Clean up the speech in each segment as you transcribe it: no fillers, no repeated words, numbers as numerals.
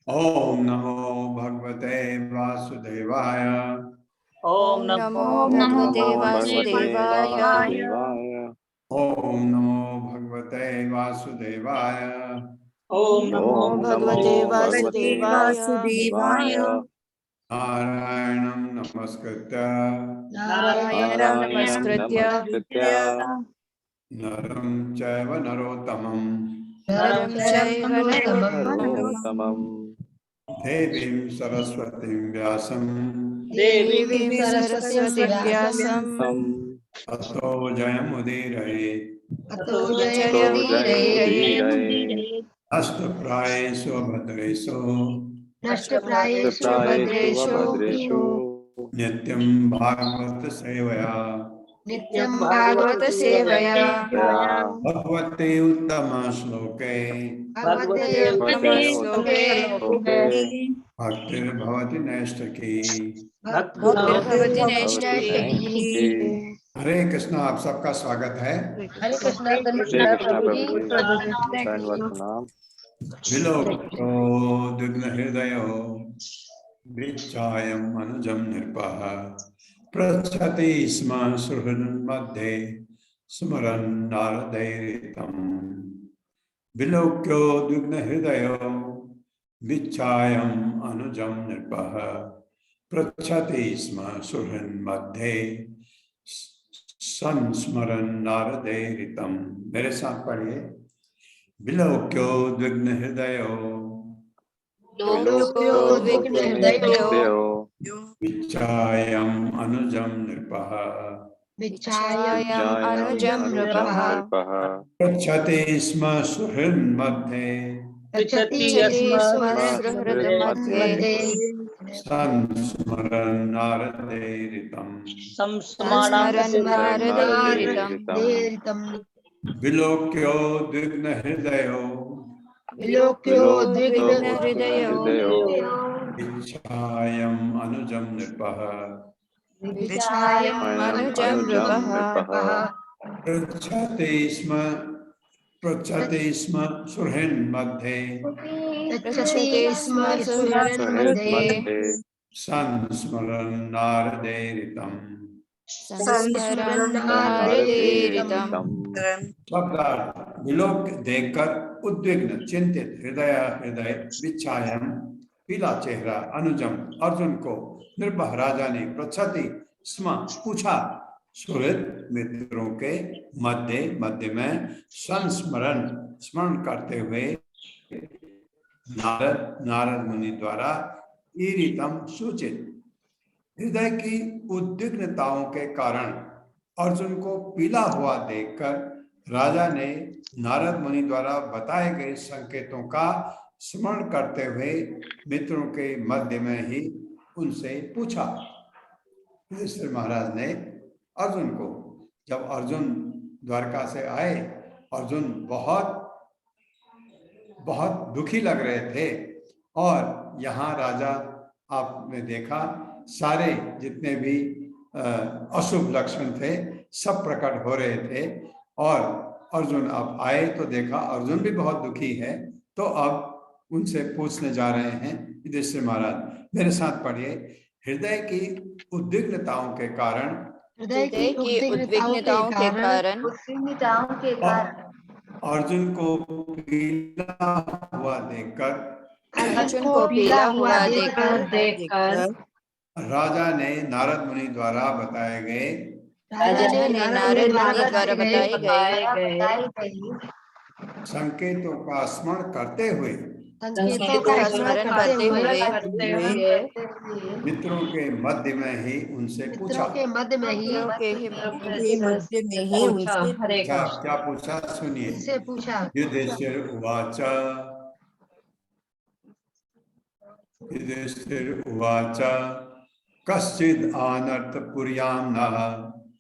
ओम नमो भगवते वासुदेवाय। ओम नमो भगवते वासुदेवाय। ओम नमो भगवते वासुदेवाय। ओम नमो भगवते वासुदेवाय। नारायणं नमस्कृत्य नारायणं नमस्कृत्य नरं चैव नरोत्तमं नरं चैव नरोत्तमं देवीं सरस्वतीं व्यासं देवीं सरस्वतीं व्यासं ततो जयमुदीरये। ततो जयमुदीरये। नष्टप्रायेषु भद्रेषु नष्टप्रायेषु भद्रेषु नित्यं भागवत सेवया नित्यं भागवत सेवया भगवते उत्तम श्लोके भगवते उत्तम श्लोके भक्तिर्भवति नैष्ठिकी। भक्तिर्भवति नैष्ठिकी। हरे कृष्ण। आप सबका स्वागत है। हरे कृष्णा प्रभु जी। विलोक्यो द्विग्न हृदयो विच्चायं अनुजं नृपः पृच्छति स्म सुहृन्मध्ये स्मरन् नारदैरितम्। विलोक्यो द्विग्न हृदयो विच्चायं अनुजं नृपः पृच्छति स्म सुहृन्मध्ये संस्मरन् नारदैरितम्। मेरे साथ पढ़िए। विलोक्यो द्विग्न हृदयो विच्चायं अनुजं नृपः अनुजं नृपः पृच्छति स्म सुहृन्मध्ये सुहृन्मध्ये संस्मरन् नारदैरितम्। संस्मरन् नारदैरितम्। विलोक्यो द्विग्न हृदयो विच्चायं अनुजं नृपः अनुजं नृपः पृच्छति स्म सुहृन्मध्ये सुहृन्मध्ये संस्मरन् नारदैरितम्। संस्मरन् नारदैरितम्। विलोक देखकर उद्विग्न चिंतित हृदय विच्छायन पीला चेहरा अनुजम अर्जुन को नृपः राजा ने पृच्छति स्म पूछा सुहृद मित्रों के मध्य में संस्मरण स्मरण करते हुए नारद मुनि द्वारा ईरितम सूचित हृदय की उद्विग्नताओं के कारण अर्जुन को पीला हुआ देखकर राजा ने नारद मुनि द्वारा बताए गए संकेतों का स्मरण करते हुए मित्रों के मध्य में ही उनसे पूछा। युधिष्ठिर महाराज ने अर्जुन को, जब अर्जुन द्वारका से आए, अर्जुन बहुत दुखी लग रहे थे और यहाँ राजा आपने देखा सारे जितने भी अशुभ लक्षण थे सब प्रकट हो रहे थे और अर्जुन अब आए तो देखा अर्जुन भी बहुत दुखी है। तो अब उनसे पूछने जा रहे हैं युधिष्ठिर महाराज। मेरे साथ पढ़िए। हृदय की उद्विग्नताओं के कारण अर्जुन को पीला हुआ देखकर राजा ने नारद मुनि द्वारा बताए गए संकेतों का स्मरण करते हुए मित्रों के मध्य में ही उनसे पूछा। क्या पूछा सुनिए। युधिष्ठिर उवाच कश्चिद् आनर्तपुर्यां नः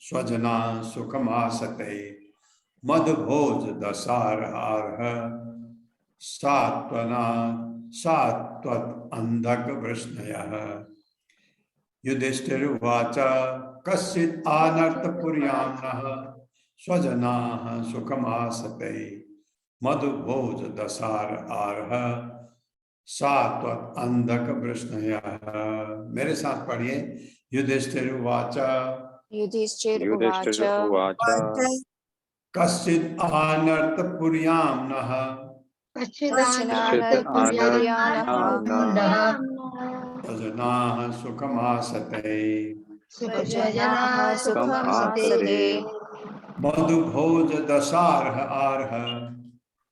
स्वजना सुखमासते मदभोज दशार्ह सात्वत अंधक वृष्णयः। युधिष्ठिर उवाच कश्चिद् आनर्तपुर्यां नः स्वजनाः सुखमासते मदभोज दशार्ह सात्वत अंधक वृष्णयः। मेरे साथ पढ़िए। युधिष्ठिरुवाच युधिष्ठिर उवाच कश्चित् आनर्तपुर्यां नः कश्चित् आनर्तपुर्यां नः स्वजनाः सुखमासते स्वजनाः सुखमासते मधुभोज दशार्ह आर्ह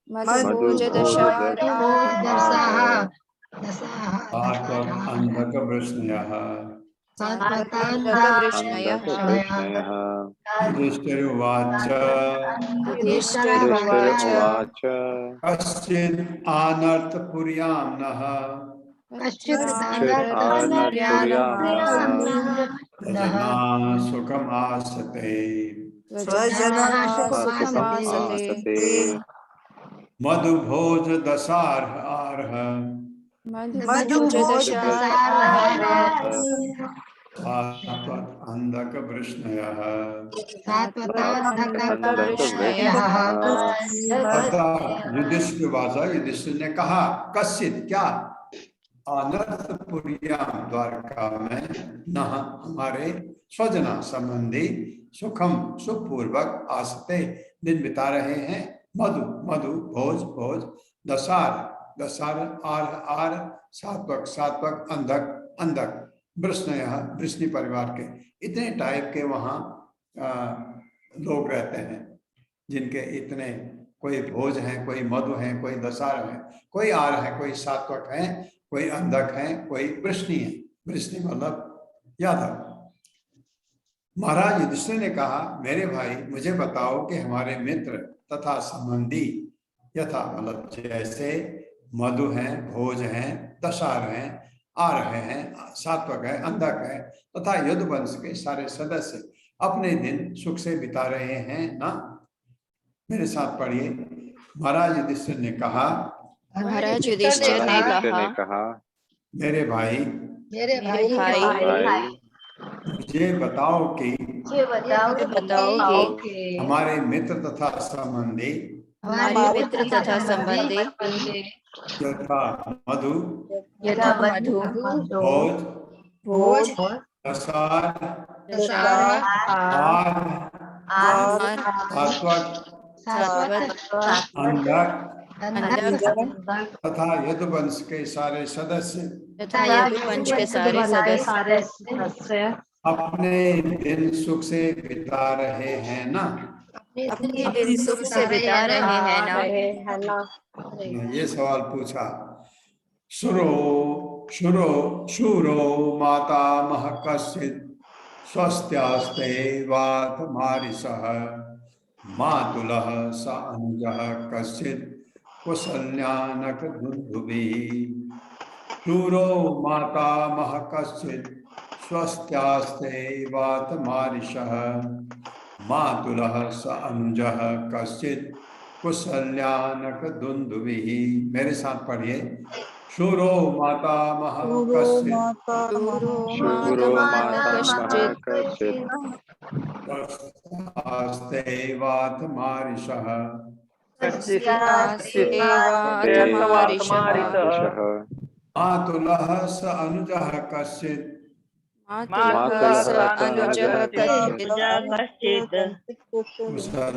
मधुभोजदशाः सात्वत अंधक वृष्णयः। सात्वतान्धकवृष्णयः युधिष्ठिरुवाच युधिष्ठिर उवाच कश्चित् आनर्तपुर्यां नः कश्चित् आनर्तपुर्यां स्वजनाः सुखमासते स्वजनाः सुखमासते मधुभोज दशार्ह आर्ह मधुभोजदशाः सात्वत अंधक वृष्णयः। सात्वतान्धकवृष्णयः अतः युधिष्ठिर वाचा, युधिष्ठिर ने कहा कश्चित् क्या अनर्थपुर्यां द्वारका में नह हमारे स्वजना संबंधी सुखम सुखपूर्वक आसते दिन बिता रहे हैं। मधु मधु भोज भोज दशार दशार आर आर सात्वक सात्वक अंधक अंधक वृष्णयः वृष्णि परिवार के इतने टाइप के वहाँ लोग रहते हैं जिनके इतने कोई भोज हैं, कोई मधु हैं, कोई दशार है, कोई आर है, कोई सात्वक है, कोई अंधक है, कोई वृष्णि है। वृष्णि मतलब यादव। महाराज युधिष्ठिर ने कहा मेरे भाई मुझे बताओ कि हमारे मित्र तथा संबंधी यथा मतलब जैसे मधु हैं, भोज हैं, दशार हैं, आर्ह हैं, सात्वक है, अंधक है तथा युद्ध वंश के सारे सदस्य अपने दिन सुख से बिता रहे हैं ना। मेरे साथ पढ़िए। महाराज युधिष्ठिर ने कहा महाराज युधिष्ठिर ने कहा मेरे भाई मुझे बताओ कि हमारे मित्र तथा संबंधी यथा मधु भोज दशार आर्ह सात्वक अंधक तथा यदुवंश के सारे सदस्य अपने दिन सुख से बिता रहे हैं ना। ये सवाल पूछा। शूरो मातामह कश्चित् स्वस्त्यास्ते वात मारिषः मातुलः स अनुजः कश्चित् कुशल्यानक दुन्दुभिः। शूरो मातामह कश्चित् स्वस्त्यास्ते वात मारिषः मातुलः स अनुजः कश्चित् कुशल्यानक दुन्दुभिः। मेरे साथ पढ़िए। शूरो मातामह कश्चित् स्वस्त्यास्ते वात मारिषः मातुलः स अनुजः कश्चित्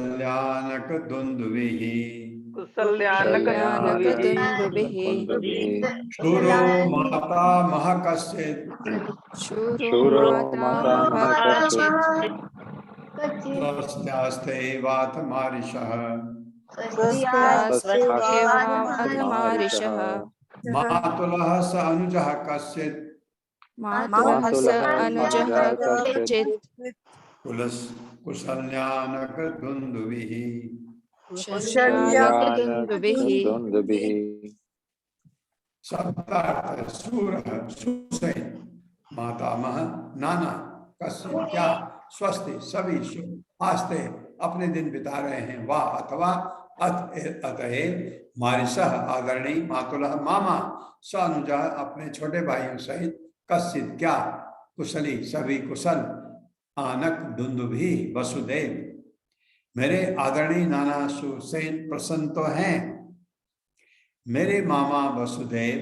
कुशल्यानक दुन्दुभिः। शूरो मातामह कश्चित् स्वस्त्यास्ते वात मारिषः मातुलः स अनुजः कश्चित् कुशल्यानक दुन्दुभिः। शब्दार्थ सूरः सुसेन मातामह नाना कश्चित् क्या स्वस्ति सभी शुभ आस्ते अपने दिन बिता रहे हैं। वाह अथवा अतएव मारिषः आदरणीय मातुलः मामा स अनुजः अपने छोटे भाइयों सहित कश्चित् क्या कुशली सभी कुशल आनक दुन्दुभि वसुदेव। मेरे आदरणीय नाना सुसेन प्रसन्न तो हैं। मेरे मामा वसुदेव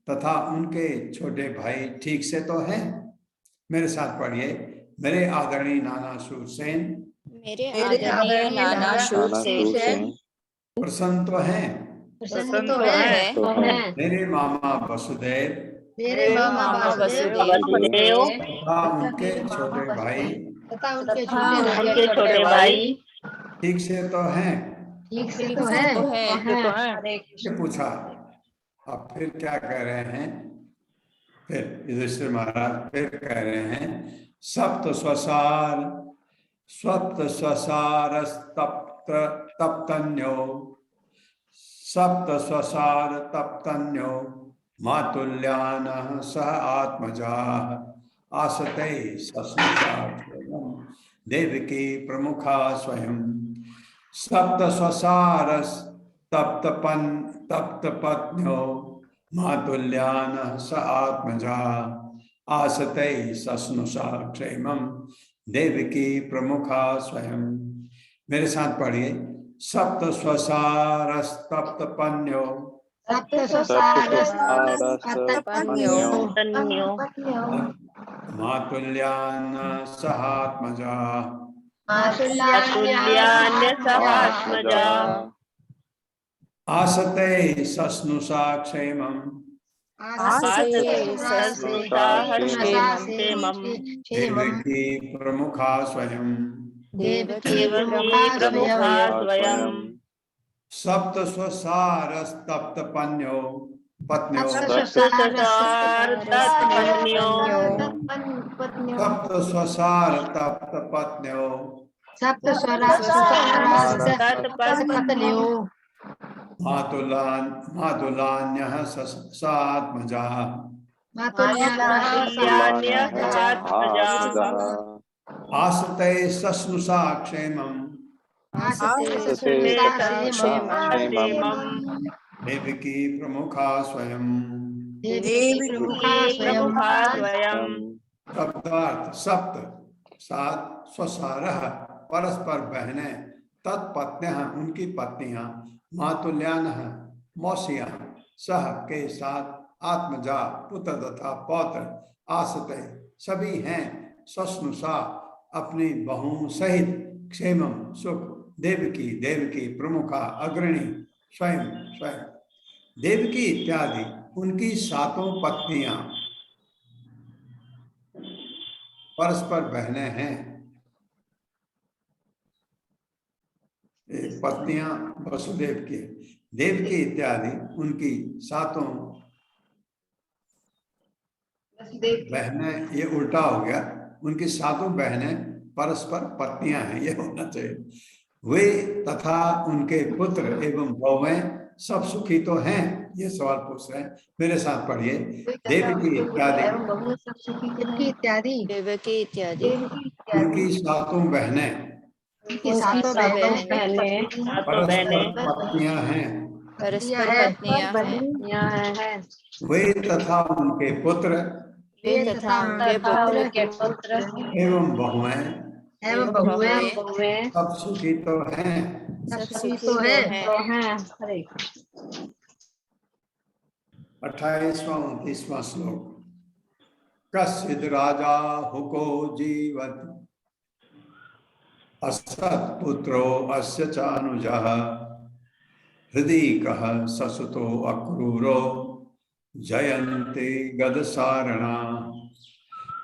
तथा उनके छोटे भाई ठीक से तो हैं? मेरे साथ पढ़िए। मेरे आदरणीय नाना शूरसेन मेरे आदरणीय नाना शूरसेन प्रसन्न तो हैं? प्रसन्न तो है। तो है। मेरे मामा वसुदेव मेरे मामा वसुदेव तथा उनके छोटे भाई तथा उनके उनके छोटे भाई ठीक से तो हैं? ठीक से तो है। हरे ये पूछा। अब फिर क्या कह रहे हैं? फिर युधिष्ठिर महाराज फिर कह रहे हैं, सप्त स्वसार तप्तन्यो सप्त स्वसार तप्तन्यो मातुल्यानः सह आत्मजाः आसते सस्मिताक्षरम् देवकी प्रमुखा स्वयं सप्त स्वसार तप्तपत्न्यो मातुल्यानः स आत्मजा आसते सस्नुषा क्षेमम् देवकी प्रमुखा स्वयं। मेरे साथ पढ़िए। सप्त स्वसारस्तप्तपन्यो मातुल्यानः सहात्मजा अतुल्यान्यसहात्मजा आसते सस्नुषा क्षेमम् देवकी प्रमुखा स्वयं देवकी प्रमुखा स्वयं सप्त स्वसारस्तप्तपन्यो पत्न्यो सप्त स्वसार तप्तपत्न्यो मातुलान्यः सात्मजा आसते सस्नुषा क्षेमम् देवकी प्रमुखा स्वयं शब्दार्थ सप्त सात स्वसारः परस्पर बहने तत्पत्न्यः उनकी पत्नियां मातुल्यानः मौसियां सह के साथ आत्मजा पुत्र तथा पौत्र आसते सभी हैं सस्नुषा अपनी बहुओं सहित क्षेमम सुख देवकी देवकी प्रमुखा अग्रणी स्वयं स्वयं देवकी इत्यादि उनकी सातों पत्नियां परस्पर बहनें हैं। पत्नियां वसुदेव की देवकी इत्यादि उनकी सातों बहनें, ये उल्टा हो गया, उनकी सातों बहनें परस्पर पत्नियां हैं, ये होना चाहिए। वे तथा उनके पुत्र एवं बहुएं सब सुखी तो हैं? ये सवाल पूछ रहे हैं। मेरे साथ पढ़िए। देवकी इत्यादि देवकी इत्यादि उनकी सातों बहनें परस्पर पत्नियां हैं। परस्पर पत्नियां हैं। वे तथा उनके पुत्र वे तथा उनके पुत्र एवं बहुएं सब सुखी तो हैं? सब सुखी तो हैं। 28वां 29वां श्लोक। कश्चिद् राजा हुको जीवत् असत्पुत्रो अस्य चानुजः हृदि कः ससुतो अक्रूरो जयन्ते गदसारणा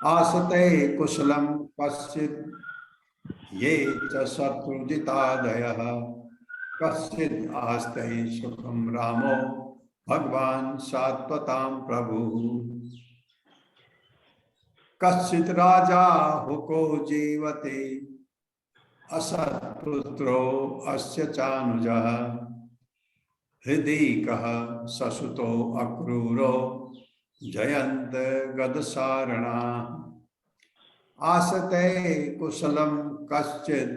आसते कुशलं कश्चित् ये च शत्रुजितादयः कश्चित् आस्ते सुखं रामो भगवान् सात्वतां प्रभु। कश्चित् राजा हुको जीवति असत्पुत्रो अस्य चानुजः हृदि कः ससुतो अक्रूरो जयन्त गदसारणा आसते कुशलं कश्चित्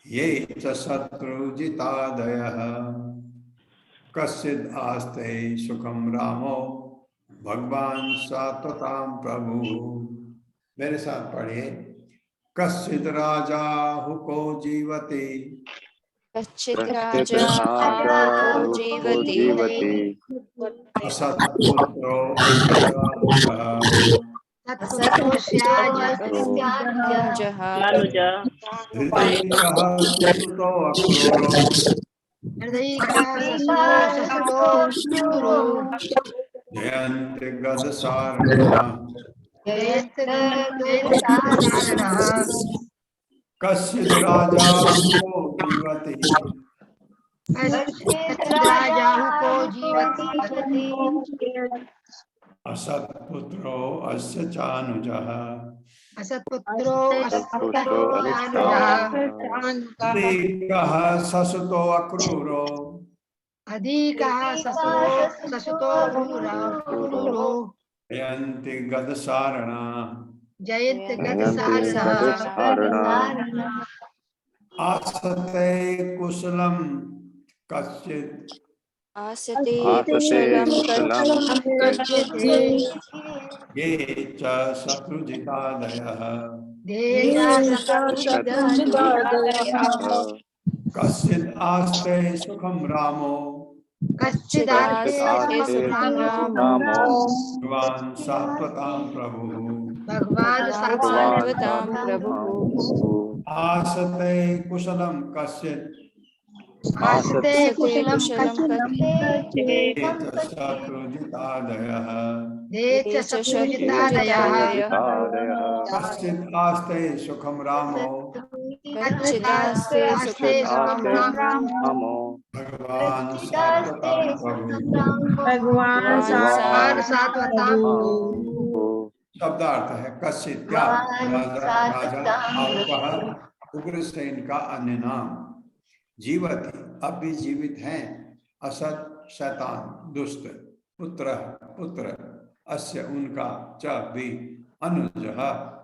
ये च शत्रुजितादयः कश्चिद् आस्ते सुखं रामो भगवान् सात्वतां प्रभु। मेरे साथ पढ़िए। कश्चिद् राजा हुको जीवति कश्चित् राजा हुको जीवति असत्पुत्रो अनुजा हृदयिकः ससुतो अक्रूरो जयन्ति गदसारणः कश्चिद् राजा को जीवति असत्पुत्रो अस्य चानुजः अधिकः ससुतो अक्रूरो जयन्ति गदसारणा आसते कुशलं कश्चित् आसते कुशलं कश्चित् ये च शत्रुजितादयः कश्चित् आस्ते सुखं रामो कश्चिदास्ते सुखं रामो भगवान् सात्वतां प्रभुः सात्वतां प्रभुः आसते कुशलं कश्चित् आसते कुशलं कश्चित् ये च शत्रुजितादयः कश्चित् आस्ते सुखं रामो कश्चिदास्ते सुखं रामो भगवान् सात्वतां प्रभुः शब्दार्थ है कश्चित् क्या राजा आपका उग्रसेन का अन्य नाम जीवति अब भी जीवित हैं असत शैतान दुष्ट पुत्र अस्य उनका च भी अनुजः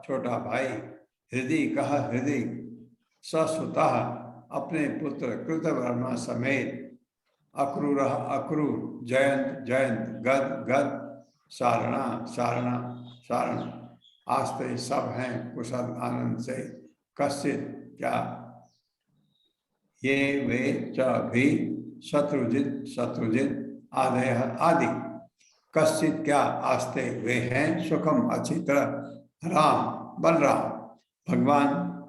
छोटा भाई हृदय ससुतः अपने पुत्र कृतवर्मा समेत अक्रूर जयंत गद सारण आस्ते सब हैं कुशल आनंद से कश्चित क्या ये वे च भी शत्रुजित आदि कश्चित क्या आस्ते वे हैं सुखम अच्छी तरह राम बलराम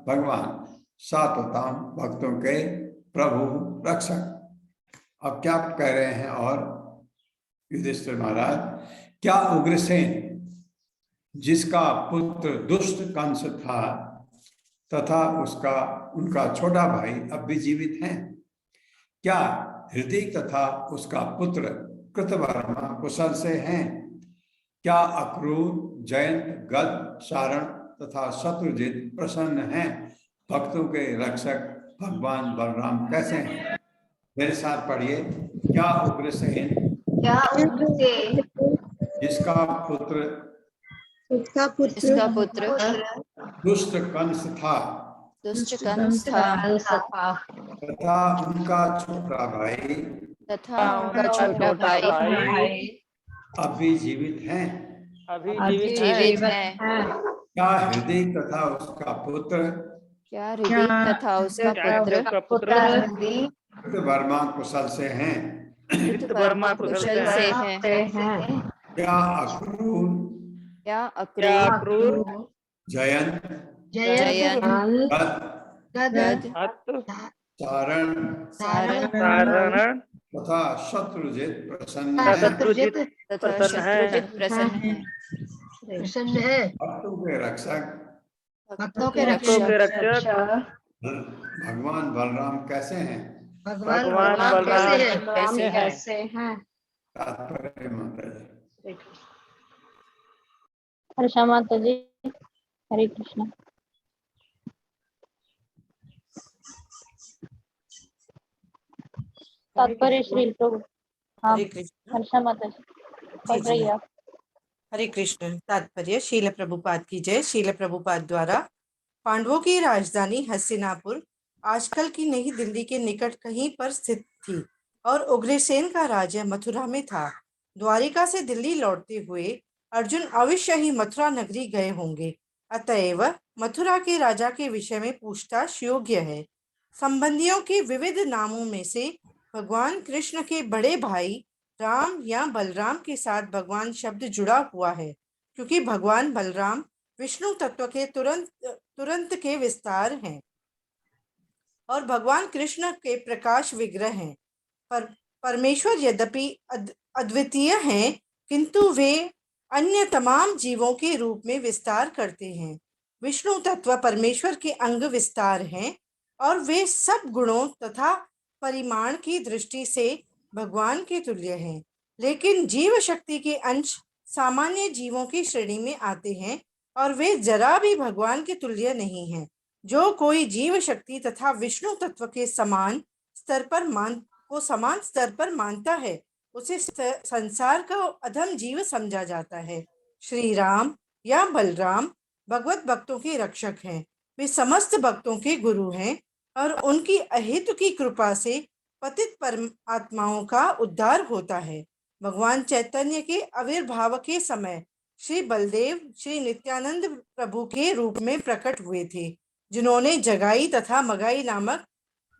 भगवान सात्वताम भक्तों के प्रभु रक्षक। अब क्या कह रहे हैं और युधिष्ठिर महाराज क्या उग्रसेन जिसका पुत्र दुष्ट कंस था तथा उनका छोटा भाई अब भी जीवित हैं? क्या हृदय तथा उसका पुत्र कृतवर्मा कुशल से हैं? क्या अक्रूर जयंत गद सारण तथा शत्रुजित प्रसन्न हैं? भक्तों के रक्षक भगवान बलराम कैसे हैं? मेरे साथ पढ़िए। क्या उग्रसेन जिसका पुत्र दुष्ट कंस था तथा उनका छोटा भाई अब भी जीवित हैं? क्या हृदय तथा उसका पुत्र वर्मा कुशल से हैं? क्या अक्रूर जयंत सारण तथा शत्रुजित प्रसन्न है भक्तों के रक्षक भगवान बलराम कैसे हैं? कैसे हैं? तात्पर्य माता जी। हर्षा माता जी, हरे कृष्ण। तात्पर्य श्री प्रभु। हाँ, हर्षा माता जी पढ़ रही है। हरे कृष्ण। तात्पर्य शील प्रभुपाद की जय। शील प्रभुपाद द्वारा पांडवों की राजधानी हस्तिनापुर आजकल की नई दिल्ली के निकट कहीं पर स्थित थी और उग्रसेन का राज्य मथुरा में था। द्वारिका से दिल्ली लौटते हुए अर्जुन अवश्य ही मथुरा नगरी गए होंगे, अतएव मथुरा के राजा के विषय में पूछताछ योग्य है। संबंधियों के विविध नामों में से भगवान कृष्ण के बड़े भाई राम या बलराम के साथ भगवान शब्द जुड़ा हुआ है, क्योंकि भगवान बलराम विष्णु तत्व के तुरंत के विस्तार हैं और भगवान कृष्ण के प्रकाश विग्रह हैं। परमेश्वर यद्यपि अद्वितीय हैं, किंतु वे अन्य तमाम जीवों के रूप में विस्तार करते हैं। विष्णु तत्व परमेश्वर के अंग विस्तार हैं और वे सब गुणों तथा परिमाण की दृष्टि से भगवान के तुल्य हैं, लेकिन जीव शक्ति के अंश सामान्य जीवों की श्रेणी में आते हैं और वे जरा भी भगवान के तुल्य नहीं हैं। जो कोई जीव शक्ति तथा विष्णु तत्व के समान स्तर पर मानता है, उसे संसार का अधम जीव समझा जाता है। श्री राम या बलराम भगवत भक्तों के रक्षक हैं। वे समस्त भक्तों के गुरु हैं और उनकी अहेतु की कृपा से पतित परमात्माओं का उद्धार होता है। भगवान चैतन्य के आविर्भाव के समय श्री बलदेव श्री नित्यानंद प्रभु के रूप में प्रकट हुए थे, जिन्होंने जगाई तथा मगाई नामक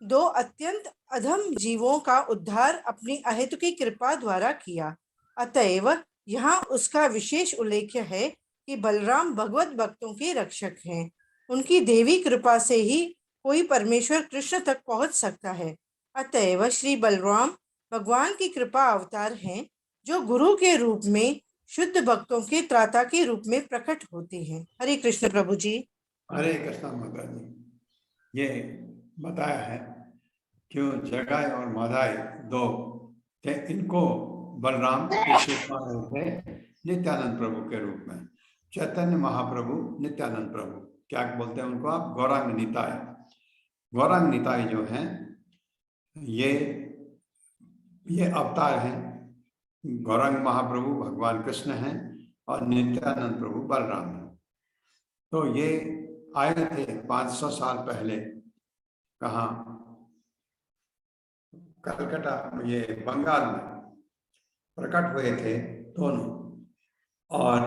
दो अत्यंत अधम जीवों का उद्धार अपनी अहेतु की कृपा द्वारा किया। अतएव यहाँ उसका विशेष उल्लेख है कि बलराम भगवत भक्तों के रक्षक हैं। उनकी देवी कृपा से ही कोई परमेश्वर कृष्ण तक पहुंच सकता है। अतएव श्री बलराम भगवान की कृपा अवतार हैं, जो गुरु के रूप में शुद्ध भक्तों के त्राता के रूप में प्रकट होते हैं। हरे कृष्ण प्रभु जी। हरे कृष्ण माता जी। ये बताया है क्यों जगाई और माधाई दो थे, इनको बलराम थे नित्यानंद प्रभु के रूप में। चैतन्य महाप्रभु नित्यानंद प्रभु क्या बोलते हैं उनको आप? गौरांग निताय। गौरांग निताय जो हैं ये अवतार हैं। गौरांग महाप्रभु भगवान कृष्ण हैं और नित्यानंद प्रभु बलराम हैं। तो ये आए थे 500 साल पहले। कहाँ? कलकत्ता, ये बंगाल में प्रकट हुए थे दोनों। और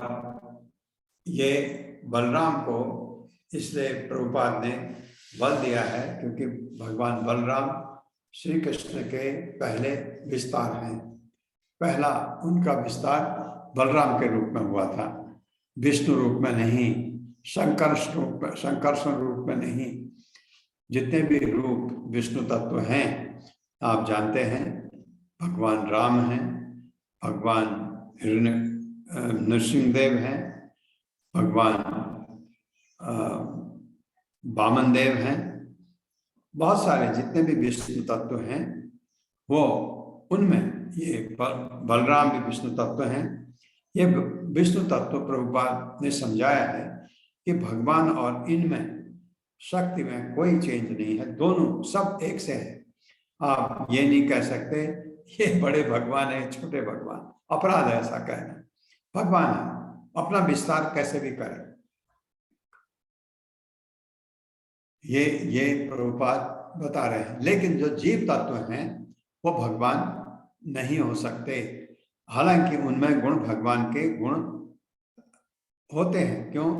ये बलराम को इसलिए प्रभुपाद ने बल दिया है क्योंकि भगवान बलराम श्री कृष्ण के पहले विस्तार हैं। पहला उनका विस्तार बलराम के रूप में हुआ था, विष्णु रूप में नहीं, शंकर्षण रूप में नहीं। जितने भी रूप विष्णु तत्व हैं आप जानते हैं, भगवान राम हैं, भगवान नृसिंहदेव हैं, भगवान वामन देव हैं। बहुत सारे जितने भी विष्णु तत्व हैं वो उनमें ये बलराम भी विष्णु तत्व हैं। ये विष्णु तत्व प्रभुपाद ने समझाया है कि भगवान और इनमें शक्ति में कोई चेंज नहीं है, दोनों सब एक से है। आप ये नहीं कह सकते ये बड़े भगवान है छोटे भगवान, अपराध है ऐसा कहना। भगवान है, अपना विस्तार कैसे भी करें। ये प्रभुपाद बता रहे हैं। लेकिन जो जीव तत्व हैं वो भगवान नहीं हो सकते, हालांकि उनमें गुण भगवान के गुण होते हैं। क्यों?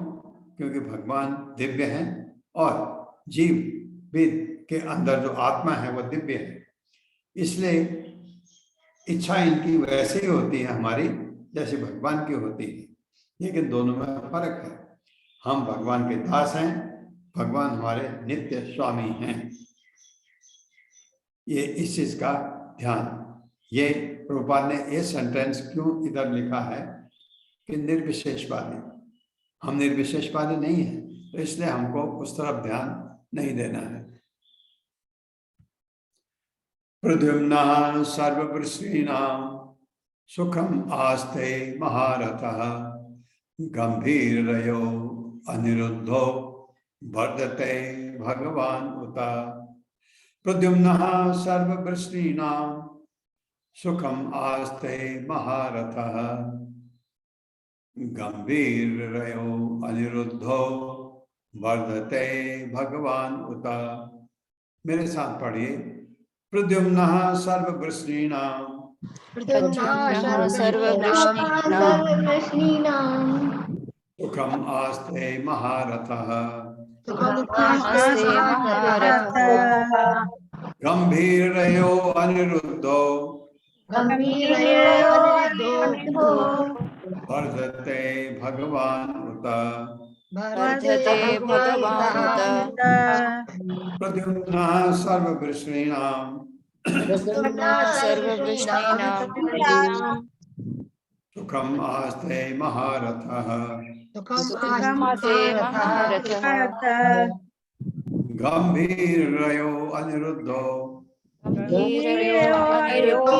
क्योंकि भगवान दिव्य हैं और जीव भी के अंदर जो आत्मा है वो दिव्य है। इसलिए इच्छा इनकी वैसे ही होती है हमारी जैसे भगवान की होती है, लेकिन दोनों में फर्क है। हम भगवान के दास हैं, भगवान हमारे नित्य स्वामी हैं। ये इस चीज का ध्यान, ये प्रभुपाद ने ये सेंटेंस क्यों इधर लिखा है कि निर्विशेषवादी, हम निर्विशेषवादी नहीं हैं, तो इसलिए हमको उस तरफ ध्यान नहीं देना है। प्रद्युम्नः सर्ववृष्णीनां सुखम आस्ते महारथः गंभीरयो अनिरुद्धो वर्धते भगवान उता। प्रद्युम्नः सर्ववृष्णीनां सुखम आस्ते महारथः गंभीरयो अनिरुद्धो वर्धते भगवान उता। मेरे साथ पढ़िए। प्रद्युम्नः सर्ववृष्णीनां सुखम आस्ते महारथः गंभीरयो अनिरुद्धो गंभीरयो वर्धते भगवान् उत वर्धते भगवान् उत प्रद्युम्नः सर्ववृष्णीनां सर्ववृष्णीनां सुखम् आस्ते महारथः सुखमास्ते महारथः गंभीरयो अनिरुद्धो गंभीरयो अनिरुद्धो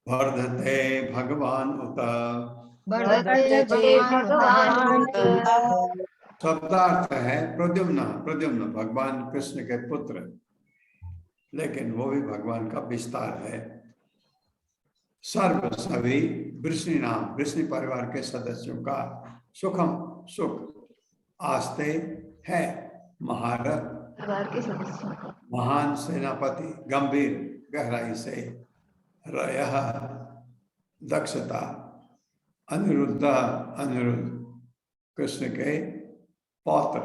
वर्धते भगवान् उत वर्धते भगवान् उत शब्दार्थ है प्रद्युम्न। प्रद्युम्न भगवान कृष्ण के पुत्र, लेकिन वो भी भगवान का विस्तार है। सर्व सभी वृष्णि नाम वृष्णि परिवार के सदस्यों का सुखम सुख आस्ते है महारथ महान सेनापति गंभीर गहराई से रयः दक्षता अनिरुद्ध अनिरुद्ध कृष्ण के पौत्र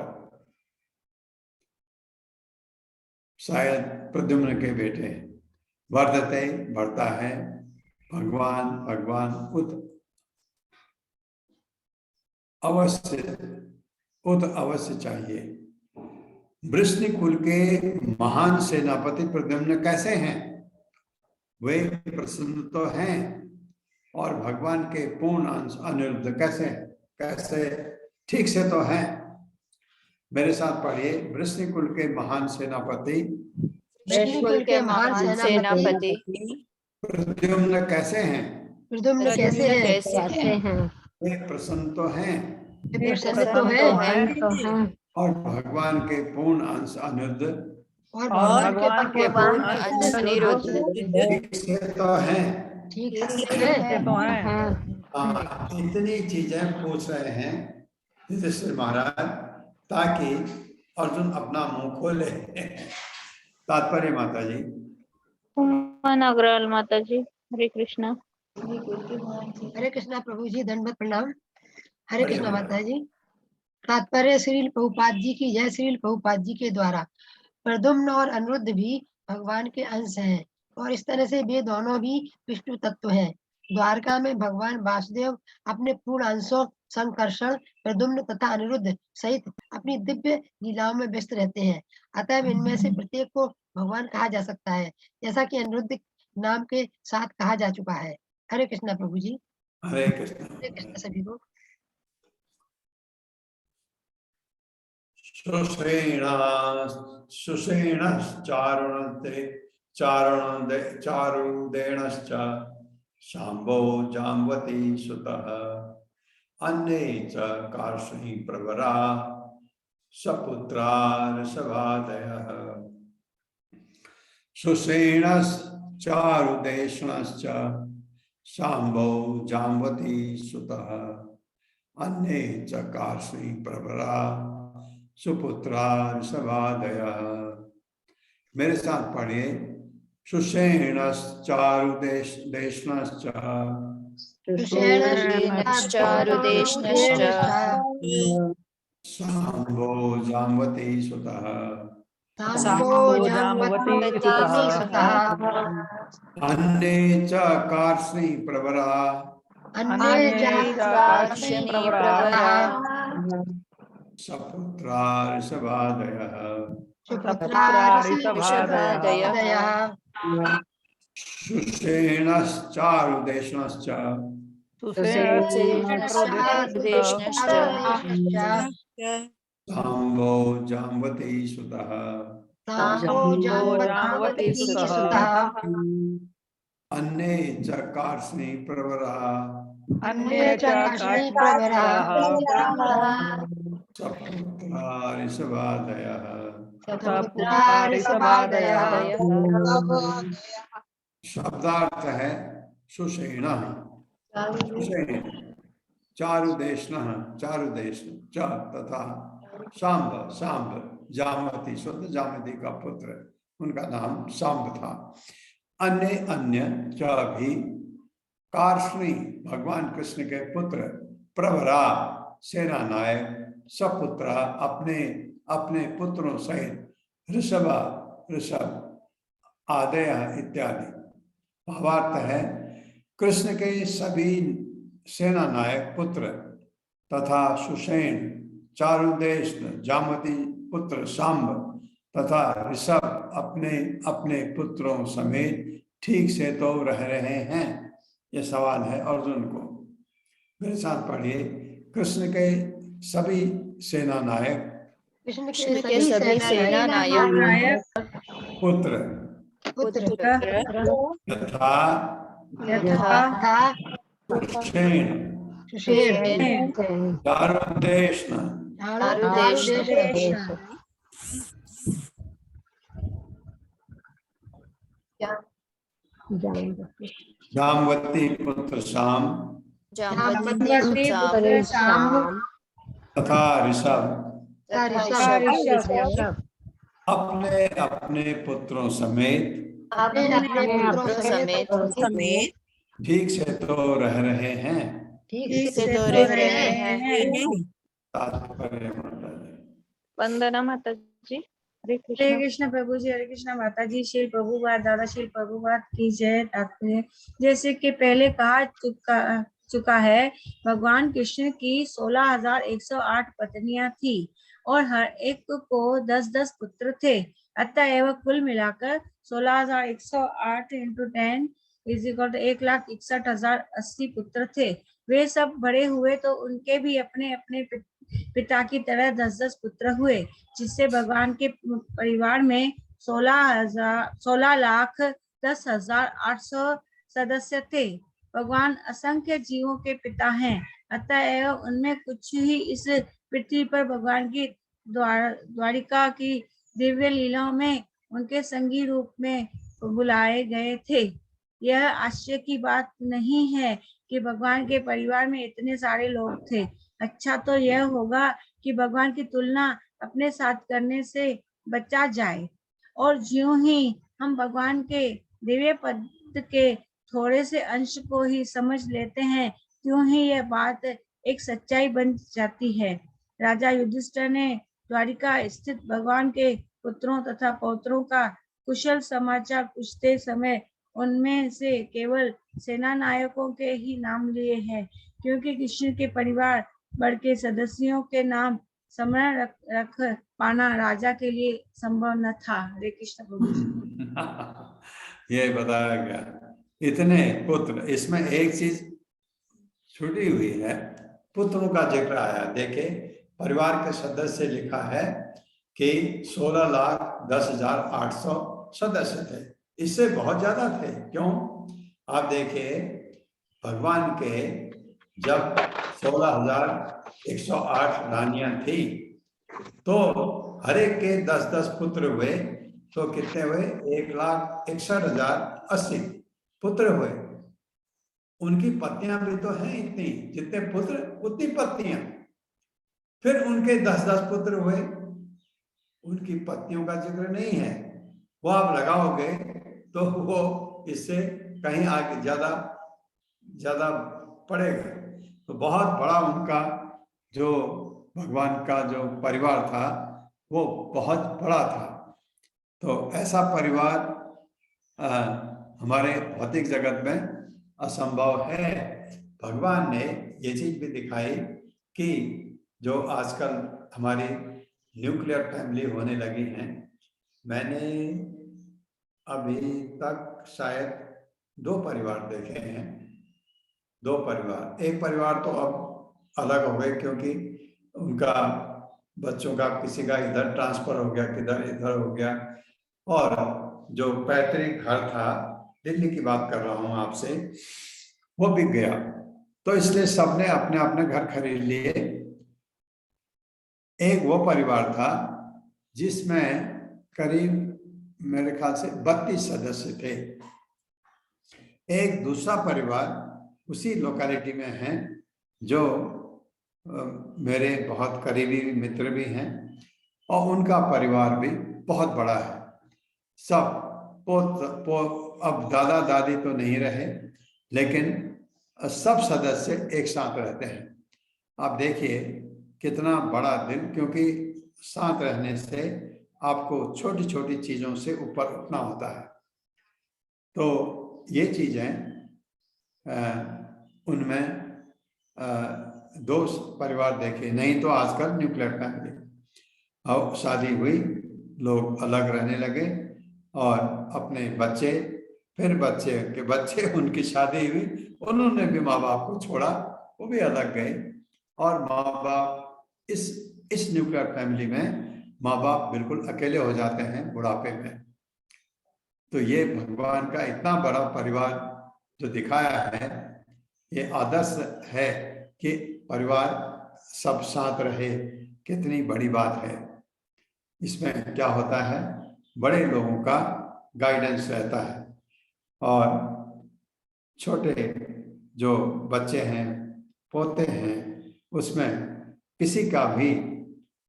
शायद प्रद्युम्न के बेटे वर्धते बढ़ता है भगवान भगवान उत अवश्य चाहिए। वृष्णि कुल के महान सेनापति प्रद्युम्न कैसे हैं? वे प्रसन्न तो हैं और भगवान के पूर्ण अंश अनिरुद्ध कैसे ठीक से तो हैं। मेरे साथ पढ़िए। वृष्णि कुल के महान सेनापति प्रद्युम्न कैसे हैं? वे प्रसन्न तो हैं और भगवान के पूर्ण अंश अनिरुद्ध ठीक से तो हैं। इतनी चीजें पूछ रहे हैं युधिष्ठिर महाराज ताकि अर्जुन अपना मुंह खोले। तात्पर्य माता जी। अग्रवाल माता जी। हरे कृष्णा। हरे कृष्णा प्रभु जी, दंडवत प्रणाम। हरे कृष्णा माता जी। तात्पर्य श्रील प्रभुपाद जी की जय। श्रील प्रभुपाद जी के द्वारा प्रद्युम्न और अनिरुद्ध भी भगवान के अंश हैं और इस तरह से वे दोनों भी विष्णु तत्व हैं। द्वारका में भगवान वासुदेव अपने पूर्ण अंशों संकर्षण प्रद्युम्न तथा अनिरुद्ध सहित अपनी दिव्य लीलाओं में व्यस्त रहते हैं। अतः इनमें से प्रत्येक को भगवान कहा जा सकता है, जैसा कि अनिरुद्ध नाम के साथ कहा जा चुका है। हरे कृष्णा प्रभु जी। हरे कृष्ण सभी को। चारुदेणश्च शाम्भो जाम्बती सुतः अन्ये च कार्ष्णी प्रवरा सपुत्रा ऋषभादयः सुषेणश्चारुदेष्णश्च शाम्भो जाम्बती सुतः अन्ये च कार्ष्णी प्रवरा सुपुत्रा ऋषभादयः। मेरे साथ पढ़िए। सुषेणश्चारुदेष्णश्च शाम्भो जाम्बती सुतः अन्ये च कार्ष्णी प्रवरा सपुत्रा ऋषभादयः सुषेणश्चारुदेष्णश्च शाम्भो जाम्बती सुतः अन्ये च कार्ष्णी प्रवरा सपुत्रा ऋषभादयः। शब्दार्थ है सुषेण चारुदेष्ण तथा शाम्ब जामवती शुद्ध जामवती का पुत्र, उनका नाम शाम्ब था। अन्य च भी कार्ष्णी भगवान कृष्ण के पुत्र प्रवरा सेना नायक सपुत्र अपने पुत्रों सहित ऋषभ आदय इत्यादि भावार्थ है, कृष्ण के सभी सेना नायक पुत्र तथा सुषेण, चारुदेश, जामती पुत्र सांब तथा ऋषभ अपने अपने पुत्रों समेत ठीक से तो रह रहे हैं। यह सवाल है अर्जुन को। मेरे साथ पढ़िए। कृष्ण के सभी सेना नायक, कृष्ण कृष्ण के के सभी सेना नायक पुत्र पुत्र तथा तथा सुषेण, सुषेण, चारुदेश, चारुदेश, जामवती पुत्र शाम जामवती पुत्र शाम तथा ऋषभ ऋषभ अपने अपने पुत्रों समेत अपने पुत्रों समेत समेत ठीक से तो रह रहे हैं। ठीक से तो रह रहे हैं। तात्पर्य माता जी। वंदना माता जी। हरे हरे कृष्ण। कृष्ण प्रभु जी, हरे कृष्ण माता जी। श्री प्रभुपाद दादा श्री प्रभुपाद की जय। तात्पर्य, जैसे कि पहले कहा चुका है, भगवान कृष्ण की 16,108 पत्नियां थी और हर एक को 10-10 पुत्र थे। अतएव कुल मिलाकर 16,108 इंटू 10 = 1,61,080 पुत्र थे। वे सब बड़े हुए तो उनके भी अपने अपने पिता की तरह 10-10 पुत्र हुए, जिससे भगवान के परिवार में 16,10,800 सदस्य थे। भगवान असंख्य जीवों के पिता हैं, अतएव उनमें कुछ ही इस पृथ्वी पर भगवान की द्वारिका की दिव्य लीलाओं में उनके संगी रूप में बुलाए गए थे। यह आश्चर्य की बात नहीं है कि भगवान के परिवार में इतने सारे लोग थे। अच्छा तो यह होगा कि भगवान की तुलना अपने साथ करने से बचा जाए, और ज्यों ही हम भगवान के दिव्य पद के थोड़े से अंश को ही समझ लेते हैं, त्यों ही यह बात एक सच्चाई बन जाती है। राजा युधिष्ठिर ने द्वारिका स्थित भगवान के पुत्रों तथा पौत्रों का कुशल समाचार पूछते समय उनमें से केवल सेना नायकों के ही नाम लिए हैं, क्योंकि कृष्ण के परिवार वर्ग के सदस्यों के नाम स्मरण रख पाना राजा के लिए संभव न था। हरे कृष्ण प्रभु जी। ये बताया गया इतने पुत्र। इसमें एक चीज छुटी हुई है, पुत्रों का जिक्र आया। देखे, परिवार के सदस्य लिखा है कि 16,10,800 सदस्य थे। इससे बहुत ज्यादा थे। क्यों? आप देखिए, भगवान के जब 16,108 रानियां थी तो हर एक के 10-10 पुत्र हुए, तो कितने हुए? 1,61,080 पुत्र हुए। उनकी पत्नियां भी तो हैं इतनी, जितने पुत्र उतनी पत्नियां। फिर उनके 10-10 पुत्र हुए, उनकी पत्नियों का जिक्र नहीं है। वो आप लगाओगे तो वो इससे कहीं आगे ज्यादा पड़ेगा। तो बहुत बड़ा उनका जो भगवान का जो परिवार था वो बहुत बड़ा था। तो ऐसा परिवार हमारे भौतिक जगत में असंभव है। भगवान ने ये चीज भी दिखाई कि जो आजकल हमारी न्यूक्लियर फैमिली होने लगी हैं, मैंने अभी तक शायद 2 परिवार देखे हैं। 2 परिवार। एक परिवार तो अब अलग हो गए, क्योंकि उनका बच्चों का किसी का इधर ट्रांसफर हो गया, किधर इधर हो गया, और जो पैतृक घर था, दिल्ली की बात कर रहा हूं आपसे, वो बिक गया। तो इसलिए सबने अपने अपने घर खरीद लिए। एक वो परिवार था जिसमें करीब मेरे ख्याल से 32 सदस्य थे। एक दूसरा परिवार उसी लोकेलिटी में है, जो मेरे बहुत करीबी मित्र भी हैं, और उनका परिवार भी बहुत बड़ा है। सब अब दादा दादी तो नहीं रहे, लेकिन सब सदस्य एक साथ रहते हैं। आप देखिए कितना बड़ा दिल, क्योंकि साथ रहने से आपको छोटी छोटी चीजों से ऊपर उठना होता है। तो ये चीजें उनमें 2 परिवार देखे, नहीं तो आजकल न्यूक्लियर फैमिली, अब शादी हुई, लोग अलग रहने लगे और अपने बच्चे, फिर बच्चे के बच्चे, उनकी शादी हुई, उन्होंने भी माँ बाप को छोड़ा, वो भी अलग गए, और माँ बाप इस न्यूक्लियर फैमिली में माँ बाप बिल्कुल अकेले हो जाते हैं बुढ़ापे में। तो ये भगवान का इतना बड़ा परिवार जो दिखाया है, ये आदर्श है कि परिवार सब साथ रहे, कितनी बड़ी बात है। इसमें क्या होता है, बड़े लोगों का गाइडेंस रहता है और छोटे जो बच्चे हैं, पोते हैं, उसमें किसी का भी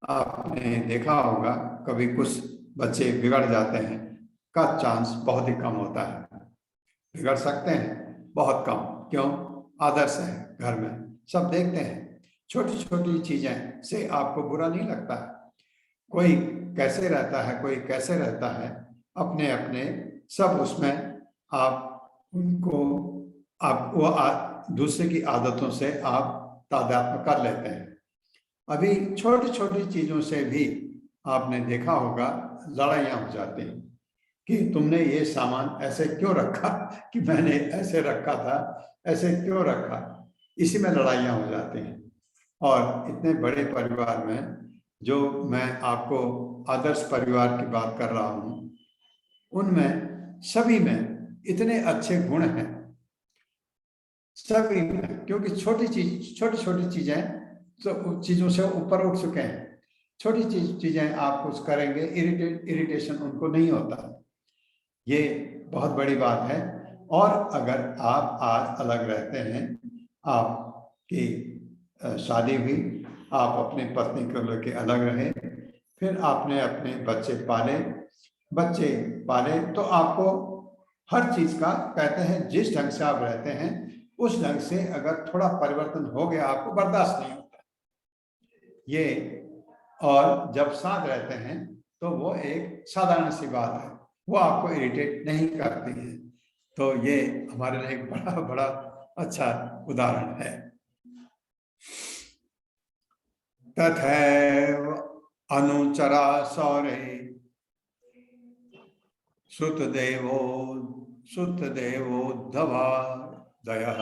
आपने देखा होगा, कभी कुछ बच्चे बिगड़ जाते हैं का चांस बहुत ही कम होता है, बिगड़ सकते हैं बहुत कम। क्यों? आदर्श है, घर में सब देखते हैं, छोटी छोटी चीजें से आपको बुरा नहीं लगता है। कोई कैसे रहता है, कोई कैसे रहता है, अपने अपने सब उसमें आप उनको दूसरे की आदतों से आप तादात्म्य कर लेते हैं। अभी छोटी छोटी चीजों से भी आपने देखा होगा लड़ाइयाँ हो जाती हैं कि तुमने ये सामान ऐसे क्यों रखा, कि मैंने ऐसे रखा था, ऐसे क्यों रखा, इसी में लड़ाइयाँ हो जाती हैं। और इतने बड़े परिवार में जो मैं आपको आदर्श परिवार की बात कर रहा हूँ, उनमें सभी में इतने अच्छे गुण हैं, सभी में, क्योंकि छोटी छोटी चीजें तो चीजों से ऊपर उठ चुके हैं। छोटी चीजें आप कुछ करेंगे, इरिटेशन उनको नहीं होता, ये बहुत बड़ी बात है। और अगर आप आज अलग रहते हैं, आपकी शादी हुई, आप अपनी पत्नी को लेकर अलग रहे, फिर आपने अपने बच्चे पाले, तो आपको हर चीज का, कहते हैं जिस ढंग से आप रहते हैं उस ढंग से अगर थोड़ा परिवर्तन हो गया, आपको बर्दाश्त नहीं होता ये। और जब साथ रहते हैं तो वो एक साधारण सी बात है, वो आपको इरिटेट नहीं करती है। तो ये हमारे लिए एक बड़ा बड़ा अच्छा उदाहरण है। तथैव अनुचरा सौरे सुतदेवोद्धवा दयः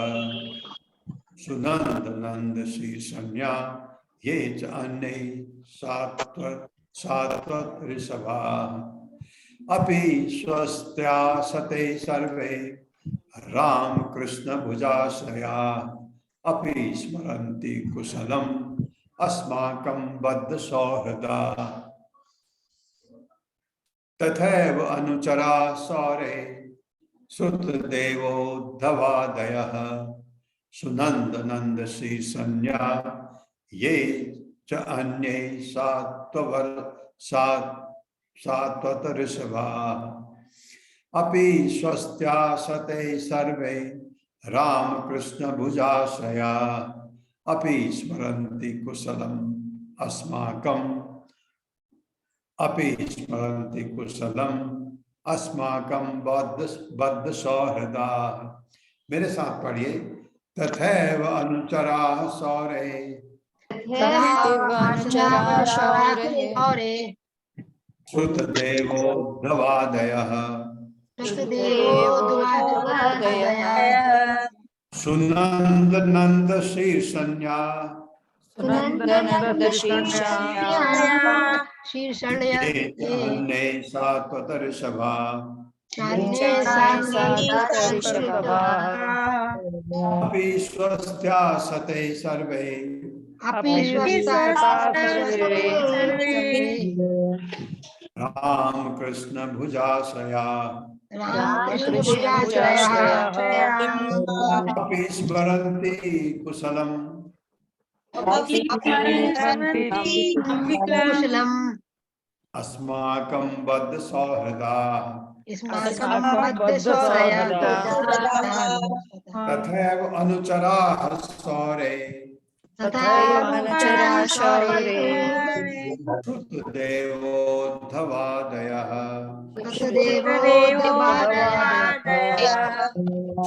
सुनंद श्री संज्ञा ये च अन्ये सात्वत ऋषभा अपि स्वस्त्यासते सर्वे राम कृष्ण भुजाशया अपि स्मरन्ति कुशलम् अस्माकं बद्ध सौहृदा तथैव अनुचरा सौरे सुतदेवोद्धवादयः सुनंद श्री संज्ञा ये च अन्ये सात्वत ऋषभा अपि स्वस्त्यासते सर्वे राम कृष्ण भुजाशया अपि स्मरन्ति कुशलम् अस्माकं बद्ध सौहृदा। मेरे साथ पढ़िए। तथैव अनुचरा सौरे सुतदेवोद्धवादयः सुनंद शीर्षण्या अन्ये सात्वत ऋषभा अपि स्वस्त्यासते सर्वे राम कृष्ण भुजाशया अपि स्मरन्ति कुशलम् अस्माकं बद्ध सौहृदा तथैव अनुचराः सौरे तथैवानुचराशारे श्रुतदेवोद्धवादयः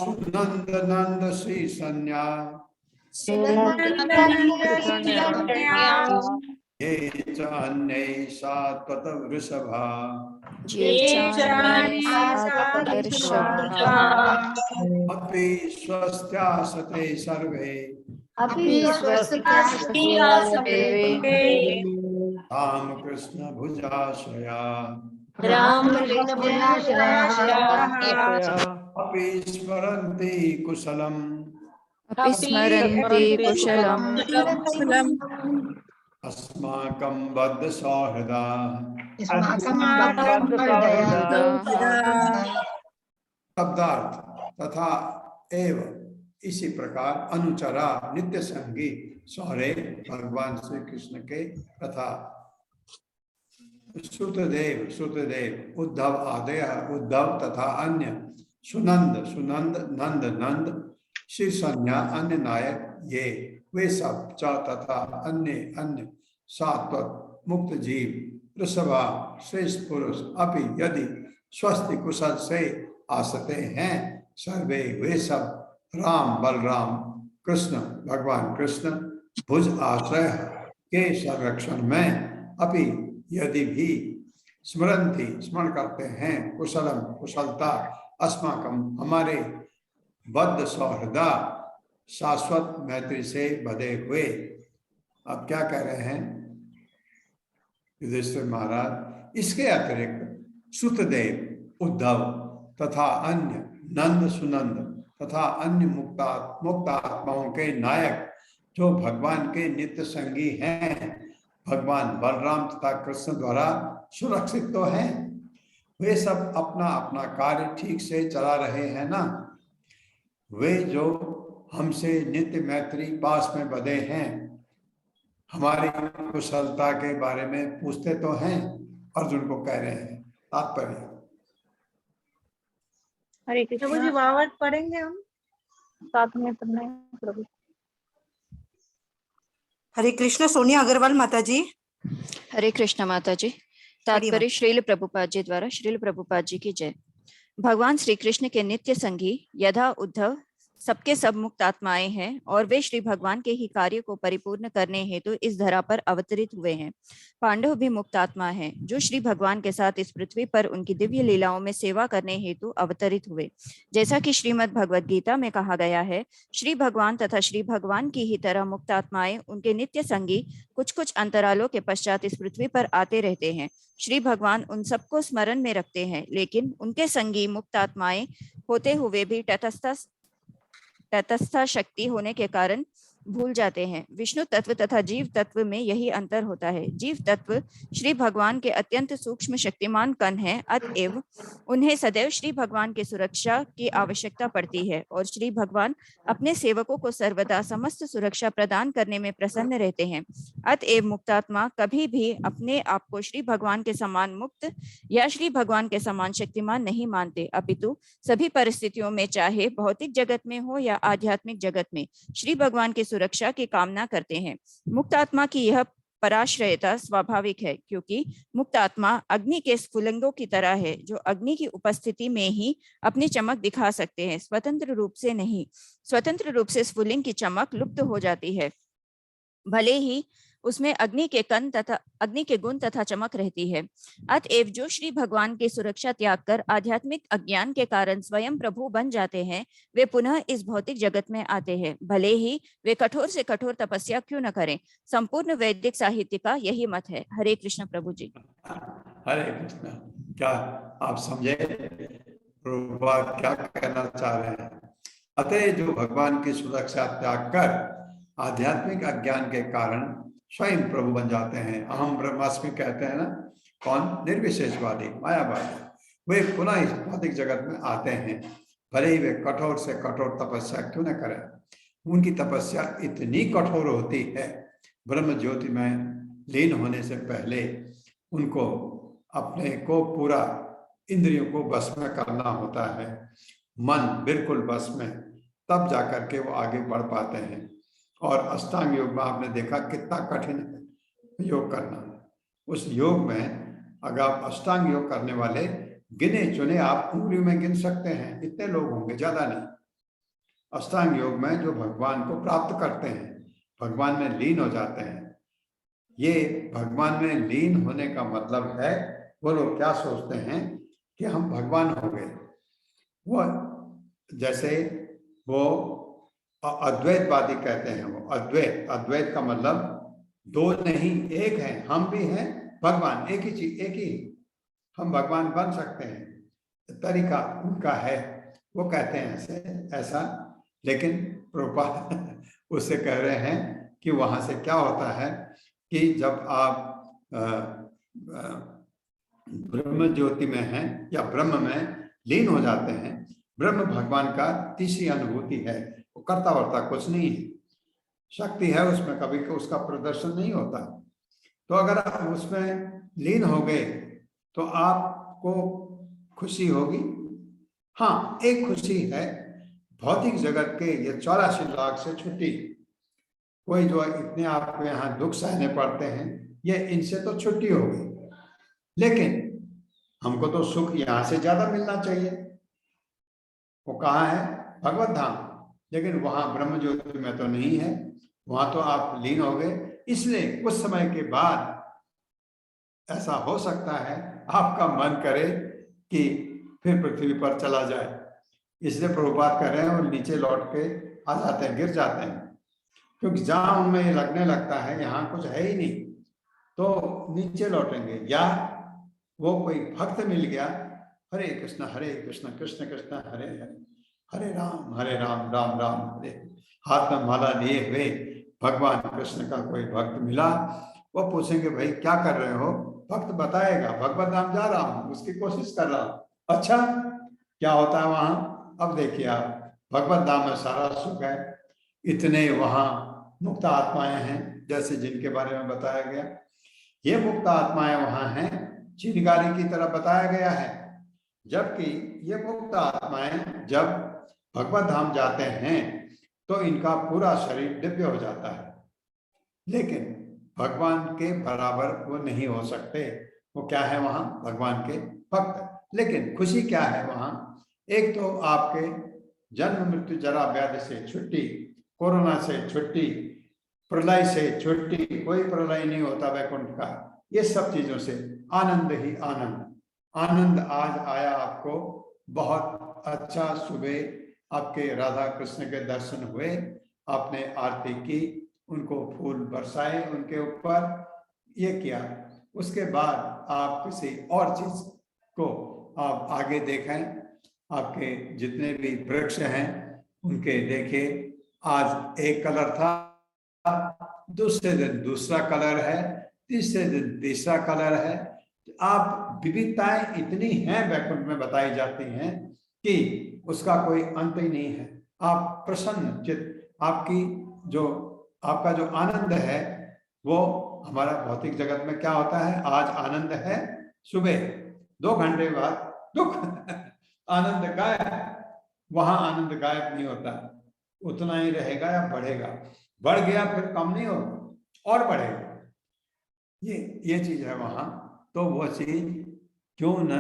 सुनंद श्री सन्या ये च अन्ये सात्वत वृषभा अपि स्वस्त्यासते सर्वे रामकृष्ण भुजाशया अपि स्मरन्ति कुशलम् अस्माकं बद्ध सौहृदा शब्दार्थ तथा एव इसी प्रकार अनुचरा नित्य संगी सौरे भगवान श्री कृष्ण के तथा सुतदेव उद्धव आदय उद्धव तथा अन्य सुनंद नंद नंद श्री संज्ञा अन्य नायक ये वे सब च तथा अन्य सात्वत मुक्त जीव वृषभा श्रेष्ठ पुरुष अपि यदि स्वस्थ कुशल से आसते हैं सर्वे वे सब राम बलराम कृष्ण भगवान कृष्ण भुज आश्रय के संरक्षण में अपि यदि भी स्मरण करते हैं कुशलता अस्माकम हमारे बद्ध सौहृदा शाश्वत मैत्री से बधे हुए। अब क्या कह रहे हैं युधिष्ठिर महाराज, इसके अतिरिक्त सुतदेव उद्धव तथा अन्य नंद सुनंद तथा अन्य मुक्तात्माओं के नायक जो भगवान के नित्य संगी हैं भगवान बलराम तथा कृष्ण द्वारा सुरक्षित तो हैं, वे सब अपना अपना कार्य ठीक से चला रहे हैं ना। वे जो हमसे नित्य मैत्री पास में बधे हैं हमारी कुशलता के बारे में पूछते तो हैं, अर्जुन को कह रहे हैं। तात्पर्य हरे प्रभु जी कृष्ण भावार्थ पढ़ेंगे हम साथ में पढ़ना है प्रभु। हरे कृष्ण सोनिया अग्रवाल माता जी। हरे कृष्ण माता जी। तात्पर्य श्रील प्रभुपाद जी द्वारा। श्रील प्रभुपाद जी की जय। भगवान श्री कृष्ण के नित्य संगी यथा उद्धव सबके सब मुक्त आत्माएं हैं और वे श्री भगवान के ही कार्य को परिपूर्ण करने हेतु इस धरा पर अवतरित हुए हैं। पांडव भी मुक्त आत्मा हैं जो श्री भगवान के साथ इस पृथ्वी पर उनकी दिव्य लीलाओं में सेवा करने हेतु अवतरित हुए। जैसा कि श्रीमद् भगवद गीता में कहा गया है, श्री भगवान तथा श्री भगवान की ही तरह मुक्त आत्माएं उनके नित्य संगी कुछ कुछ अंतरालों के पश्चात इस पृथ्वी पर आते रहते हैं। श्री भगवान उन सबको स्मरण में रखते हैं, लेकिन उनके संगी मुक्त आत्माएं होते हुए भी तटस्थ शक्ति होने के कारण भूल जाते हैं। विष्णु तत्व तथा जीव तत्व में यही अंतर होता है। जीव तत्व श्री भगवान के अत्यंत सूक्ष्म शक्तिमान कण हैं, अतएव उन्हें सदैव श्री भगवान की सुरक्षा की आवश्यकता पड़ती है और श्री भगवान अपने सेवकों को सर्वदा समस्त सुरक्षा प्रदान करने में प्रसन्न रहते हैं। अतएव मुक्तात्मा कभी भी अपने आप को श्री भगवान के समान मुक्त या श्री भगवान के समान शक्तिमान नहीं मानते, अपितु सभी परिस्थितियों में, चाहे भौतिक जगत में हो या आध्यात्मिक जगत में, श्री भगवान की सुरक्षा की कामना करते हैं। मुक्त आत्मा की यह पराश्रयता स्वाभाविक है, क्योंकि मुक्त आत्मा अग्नि के स्फुलिंगों की तरह है जो अग्नि की उपस्थिति में ही अपनी चमक दिखा सकते हैं, स्वतंत्र रूप से नहीं। स्वतंत्र रूप से स्फुलिंग की चमक लुप्त हो जाती है, भले ही उसमें अग्नि के गुण तथा चमक रहती है। अतएव जो श्री भगवान की सुरक्षा त्याग कर आध्यात्मिक अज्ञान के कारण स्वयं प्रभु बन जाते हैं, वे पुनः इस भौतिक जगत में आते हैं, भले ही वे कठोर से कठोर तपस्या क्यों न करें। संपूर्ण वैदिक साहित्य का यही मत है। हरे कृष्ण प्रभु जी। हरे कृष्ण। क्या आप समझे प्रभुपाद क्या कहना चाह रहे हैं? अतः जो भगवान की सुरक्षा त्याग कर आध्यात्मिक अज्ञान के कारण स्वयं प्रभु बन जाते हैं, अहम ब्रह्मास्मि कहते हैं ना, कौन? निर्विशेषवादी, मायावादी, वे पुनः इस भौतिक जगत में आते हैं, भले ही वे कठोर से कठोर तपस्या क्यों न करें। उनकी तपस्या इतनी कठोर होती है, ब्रह्म ज्योति में लीन होने से पहले उनको अपने को पूरा इंद्रियों को वश में करना होता है, मन बिल्कुल वश में, तब जाकर के वो आगे बढ़ पाते हैं। और अष्टांग योग में आपने देखा कितना कठिन है योग करना। उस योग में अगर आप अष्टांग योग करने वाले गिने चुने आप उंगली में गिन सकते हैं, इतने लोग होंगे, ज्यादा नहीं। अष्टांग योग में जो भगवान को प्राप्त करते हैं, भगवान में लीन हो जाते हैं, ये भगवान में लीन होने का मतलब है, वो लोग क्या सोचते हैं कि हम भगवान हो गए। वो जैसे वो अद्वैतवादी कहते हैं, वो अद्वैत का मतलब दो नहीं एक है, हम भी हैं भगवान, एक ही चीज, एक ही हम भगवान बन सकते हैं। तरीका उनका है, वो कहते हैं ऐसा। लेकिन प्रभुपाद उससे कह रहे हैं कि वहां से क्या होता है कि जब आप ब्रह्म ज्योति में हैं या ब्रह्म में लीन हो जाते हैं, ब्रह्म भगवान का तीसरी अनुभूति है, वो करता वर्ता कुछ नहीं है, शक्ति है उसमें, कभी उसका प्रदर्शन नहीं होता। तो अगर आप उसमें लीन हो गए तो आपको खुशी होगी। हाँ, एक खुशी है, भौतिक जगत के ये 84 लाख से छुट्टी। कोई जो इतने आपको यहाँ दुख सहने पड़ते हैं, ये इनसे तो छुट्टी हो गई। लेकिन हमको तो सुख यहाँ से ज्यादा मिलना चाहिए। वो कहाँ है? भगवत धाम। लेकिन वहां ब्रह्म ज्योति में तो नहीं है, वहां तो आप लीन हो गए। इसलिए कुछ समय के बाद ऐसा हो सकता है आपका मन करे कि फिर पृथ्वी पर चला जाए। इसलिए प्रभुपाद कर रहे हैं और नीचे लौट के आ जाते हैं, गिर जाते हैं, क्योंकि जहां उनमें ये लगने लगता है यहाँ कुछ है ही नहीं, तो नीचे लौटेंगे। या वो कोई भक्त मिल गया, हरे कृष्ण कृष्ण कृष्ण हरे हरे, हरे राम राम राम हरे, हाथ में माला लिए हुए भगवान कृष्ण का कोई भक्त मिला, वो पूछेंगे भाई क्या कर रहे हो? भक्त बताएगा भगवत धाम जा रहा हूँ, उसकी कोशिश कर रहा हूँ। अच्छा, क्या होता है वहां? अब देखिए आप, भगवत धाम में सारा सुख है। इतने वहां मुक्त आत्माएं हैं, जैसे जिनके बारे में बताया गया, ये मुक्त आत्माएं वहां हैं, चिनगारी की तरह बताया गया है। जबकि ये मुक्त आत्माएं जब भगवत धाम जाते हैं तो इनका पूरा शरीर दिव्य हो जाता है, लेकिन भगवान के बराबर वो नहीं हो सकते। वो क्या है वहां? भगवान के भक्त। लेकिन खुशी क्या है वहां? एक तो आपके जन्म मृत्यु जरा व्याधि से छुट्टी, कोरोना से छुट्टी, प्रलय से छुट्टी, कोई प्रलय नहीं होता वैकुंठ का। ये सब चीजों से आनंद ही आनंद। आनंद आज आया आपको, बहुत अच्छा। सुबह आपके राधा कृष्ण के दर्शन हुए, आपने आरती की, उनको फूल बरसाए उनके ऊपर, ये किया। उसके बाद आप किसी और चीज को आप आगे देखें, आपके जितने भी वृक्ष हैं उनके देखे, आज एक कलर था, दूसरे दिन दूसरा कलर है, तीसरे दिन तीसरा कलर है। आप विविधताएं इतनी हैं वैकुंठ में बताई जाती हैं कि उसका कोई अंत ही नहीं है। आप प्रसन्न चित्त, आपका जो आनंद है वो, हमारा भौतिक जगत में क्या होता है? आज आनंद है, सुबह 2 घंटे बाद दुख आनंद गायब। वहां आनंद गायब नहीं होता, उतना ही रहेगा या बढ़ेगा। बढ़ गया फिर कम नहीं होगा और बढ़ेगा। ये चीज है वहां। तो वो चीज क्यों न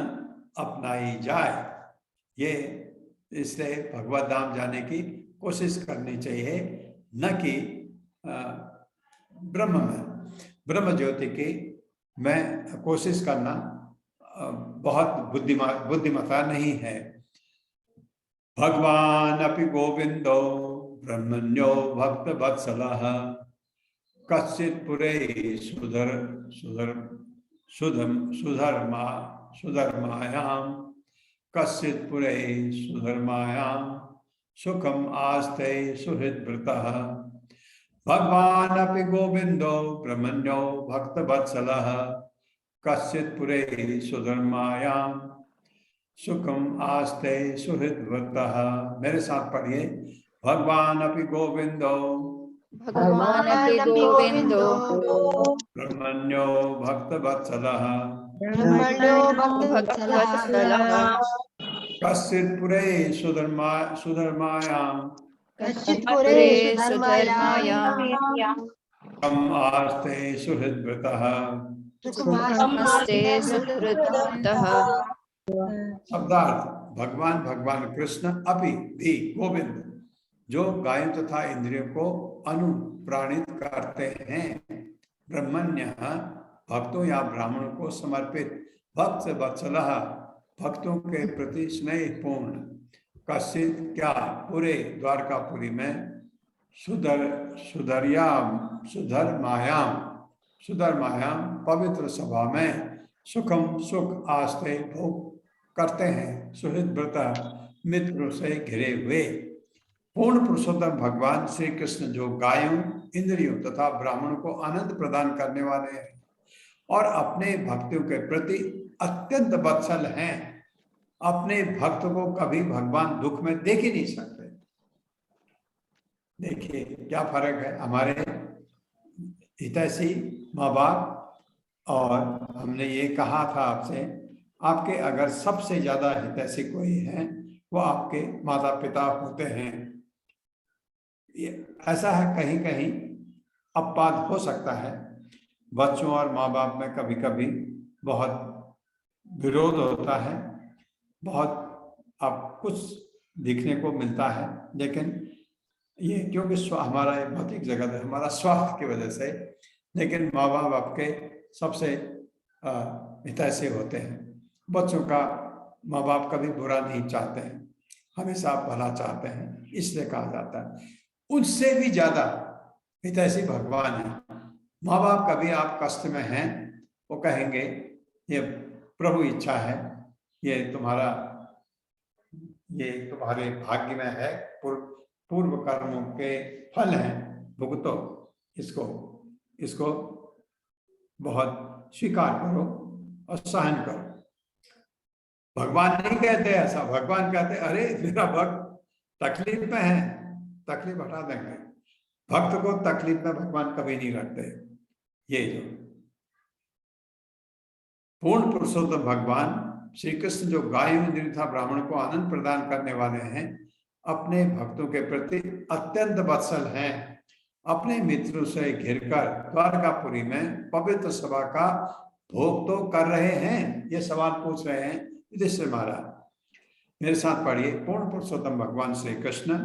अपनाई जाए, ये इसलिए भगवत धाम जाने की कोशिश करनी चाहिए, न कि ब्रह्म ज्योति की में कोशिश करना बहुत बुद्धिमता नहीं है। भगवान अपि गोविंदो ब्रह्मण्यो भक्त वत्सलः कश्चित् पुरे सुधर्मायां कश्चित् पुरे सुधर्मायां सुखम आस्ते सुहृद्वृतः। भगवान अपि गोविंदो ब्रह्मण्यो भक्त वत्सलः कश्चित् पुरे सुधर्मायां सुखम आस्ते सुहृद्वृतः। मेरे साथ पढ़िए, भगवान अपि गोविंदो भगवान अपि गोविंदो ब्रह्मण्यो भक्त वत्सलः भक्तवत्सलः कश्चित् पुरे सुधर्मायां कश्चित् पुरे पुरे सुधर्मायां सुधर्मायां कम आस्ते सुहृद्वृतः नमस्ते सुहृदः। शब्दार्थ भगवान भगवान कृष्ण अपि भी गोविंद जो गायों तथा इंद्रियों को अनुप्राणित करते हैं, ब्रह्मण्य भक्तों या ब्राह्मणों को समर्पित, भक्त वत्सलः भक्तों के प्रति स्नेहपूर्ण, कश्चित क्या पूरे द्वारकापुरी में सुधर्मायाम पवित्र सभा में सुखम सुख आस्ते भोग करते हैं, सुहृद व्रत मित्रों से घिरे हुए। पूर्ण पुरुषोत्तम भगवान श्री कृष्ण जो गायों इंद्रियों तथा ब्राह्मणों को आनंद प्रदान करने वाले हैं और अपने भक्तों के प्रति अत्यंत वत्सल हैं। अपने भक्त को कभी भगवान दुख में देख ही नहीं सकते। देखिए क्या फर्क है हमारे हितैषी माँ बाप और हमने ये कहा था आपसे, आपके अगर सबसे ज्यादा हितैषी कोई है वो आपके माता पिता होते हैं। ऐसा है कहीं कहीं अपवाद हो सकता है, बच्चों और माँ बाप में कभी कभी बहुत विरोध होता है, बहुत अब कुछ दिखने को मिलता है, लेकिन ये क्योंकि हमारा एक भौतिक जगत है, हमारा स्वार्थ की वजह से, लेकिन माँ बाप आपके सबसे हितैषी होते हैं। बच्चों का माँ बाप कभी बुरा नहीं चाहते हैं, हमेशा भला चाहते हैं, इसलिए कहा जाता है। उनसे भी ज्यादा हितैषी भगवान है। माँ बाप कभी आप कष्ट में हैं, वो कहेंगे ये प्रभु इच्छा है, ये तुम्हारे भाग्य में है, पूर्व कर्मों के फल हैं, भुगतो इसको बहुत स्वीकार करो और सहन करो। भगवान नहीं कहते ऐसा, भगवान कहते अरे मेरा भक्त तकलीफ में है, तकलीफ हटा देंगे। भक्त को तकलीफ में भगवान कभी नहीं रखते। ये जो पूर्ण पुरुषोत्तम भगवान श्री कृष्ण जो गायों इंद्रियों तथा ब्राह्मण को आनंद प्रदान करने वाले हैं, अपने भक्तों के प्रति अत्यंत वत्सल हैं। अपने मित्रों से घिरकर द्वारकापुरी में पवित्र सभा का भोग तो कर रहे हैं। ये सवाल पूछ रहे हैं युधिष्ठिर महाराज। मेरे साथ पढ़िए, पूर्ण पुरुषोत्तम भगवान श्री कृष्ण,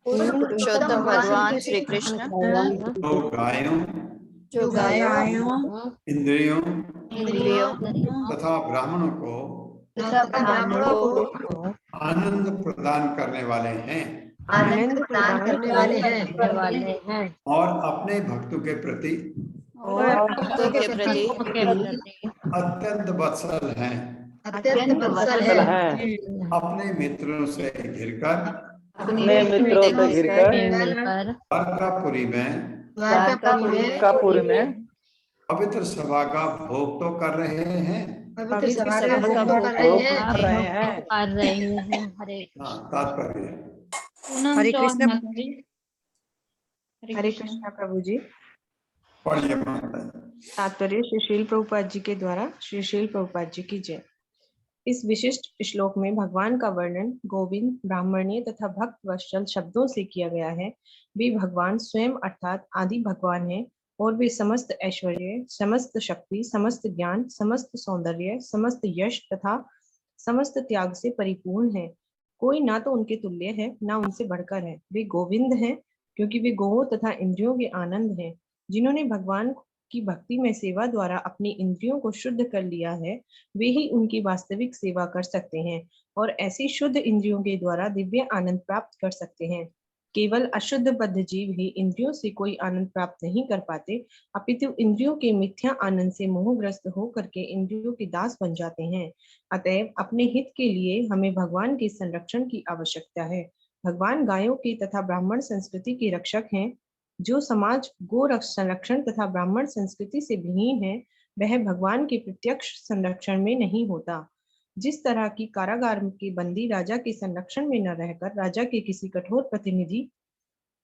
पूर्ण पुरुषोत्तम भगवान श्री कृष्ण जो गायों इंद्रियों तथा ब्राह्मणों को आनंद प्रदान करने वाले हैं, और अपने भक्तों के प्रति अत्यंत वत्सल हैं। अपने मित्रों से घिरकर द्वारकापुरी में पवित्र सभा का भोग तो कर रहे हैं। तात्पर्य हरे कृष्ण प्रभु जी। पढ़िए। तात्पर्य श्री शील प्रभुपाद जी के द्वारा श्री शील प्रभुपाद जी की जय। इस विशिष्ट श्लोक में भगवान का वर्णन गोविंद, ब्राह्मणीय तथा भक्त वत्सल शब्दों से किया गया है। वे भगवान स्वयं अर्थात आदि भगवान हैं और वे समस्त ऐश्वर्य, समस्त शक्ति, समस्त ज्ञान, समस्त सौंदर्य, समस्त यश तथा समस्त त्याग से परिपूर्ण है। कोई ना तो उनके तुल्य है, ना उनसे बढ़कर है। वे गोविंद हैं क्योंकि वे गोहों तथा इंद्रियों के आनंद हैं। जिन्होंने भगवान की भक्ति में सेवा द्वारा अपनी इंद्रियों को शुद्ध कर लिया है, वे ही उनकी वास्तविक सेवा कर सकते हैं और ऐसी शुद्ध इंद्रियों के द्वारा दिव्य आनंद प्राप्त कर सकते हैं। केवल अशुद्ध बद्ध जीव ही इंद्रियों से कोई आनंद प्राप्त नहीं कर पाते, अपितु इंद्रियों के मिथ्या आनंद से मोहग्रस्त होकर के इंद्रियों के दास बन जाते हैं। अतएव अपने हित के लिए हमें भगवान के संरक्षण की आवश्यकता है। भगवान गायों की तथा ब्राह्मण संस्कृति के रक्षक हैं। जो समाज गो संरक्षण तथा ब्राह्मण संस्कृति से विहीन है, वह भगवान के प्रत्यक्ष संरक्षण में नहीं होता। जिस तरह की कारागार के बंदी राजा के संरक्षण में न रहकर राजा के किसी कठोर प्रतिनिधि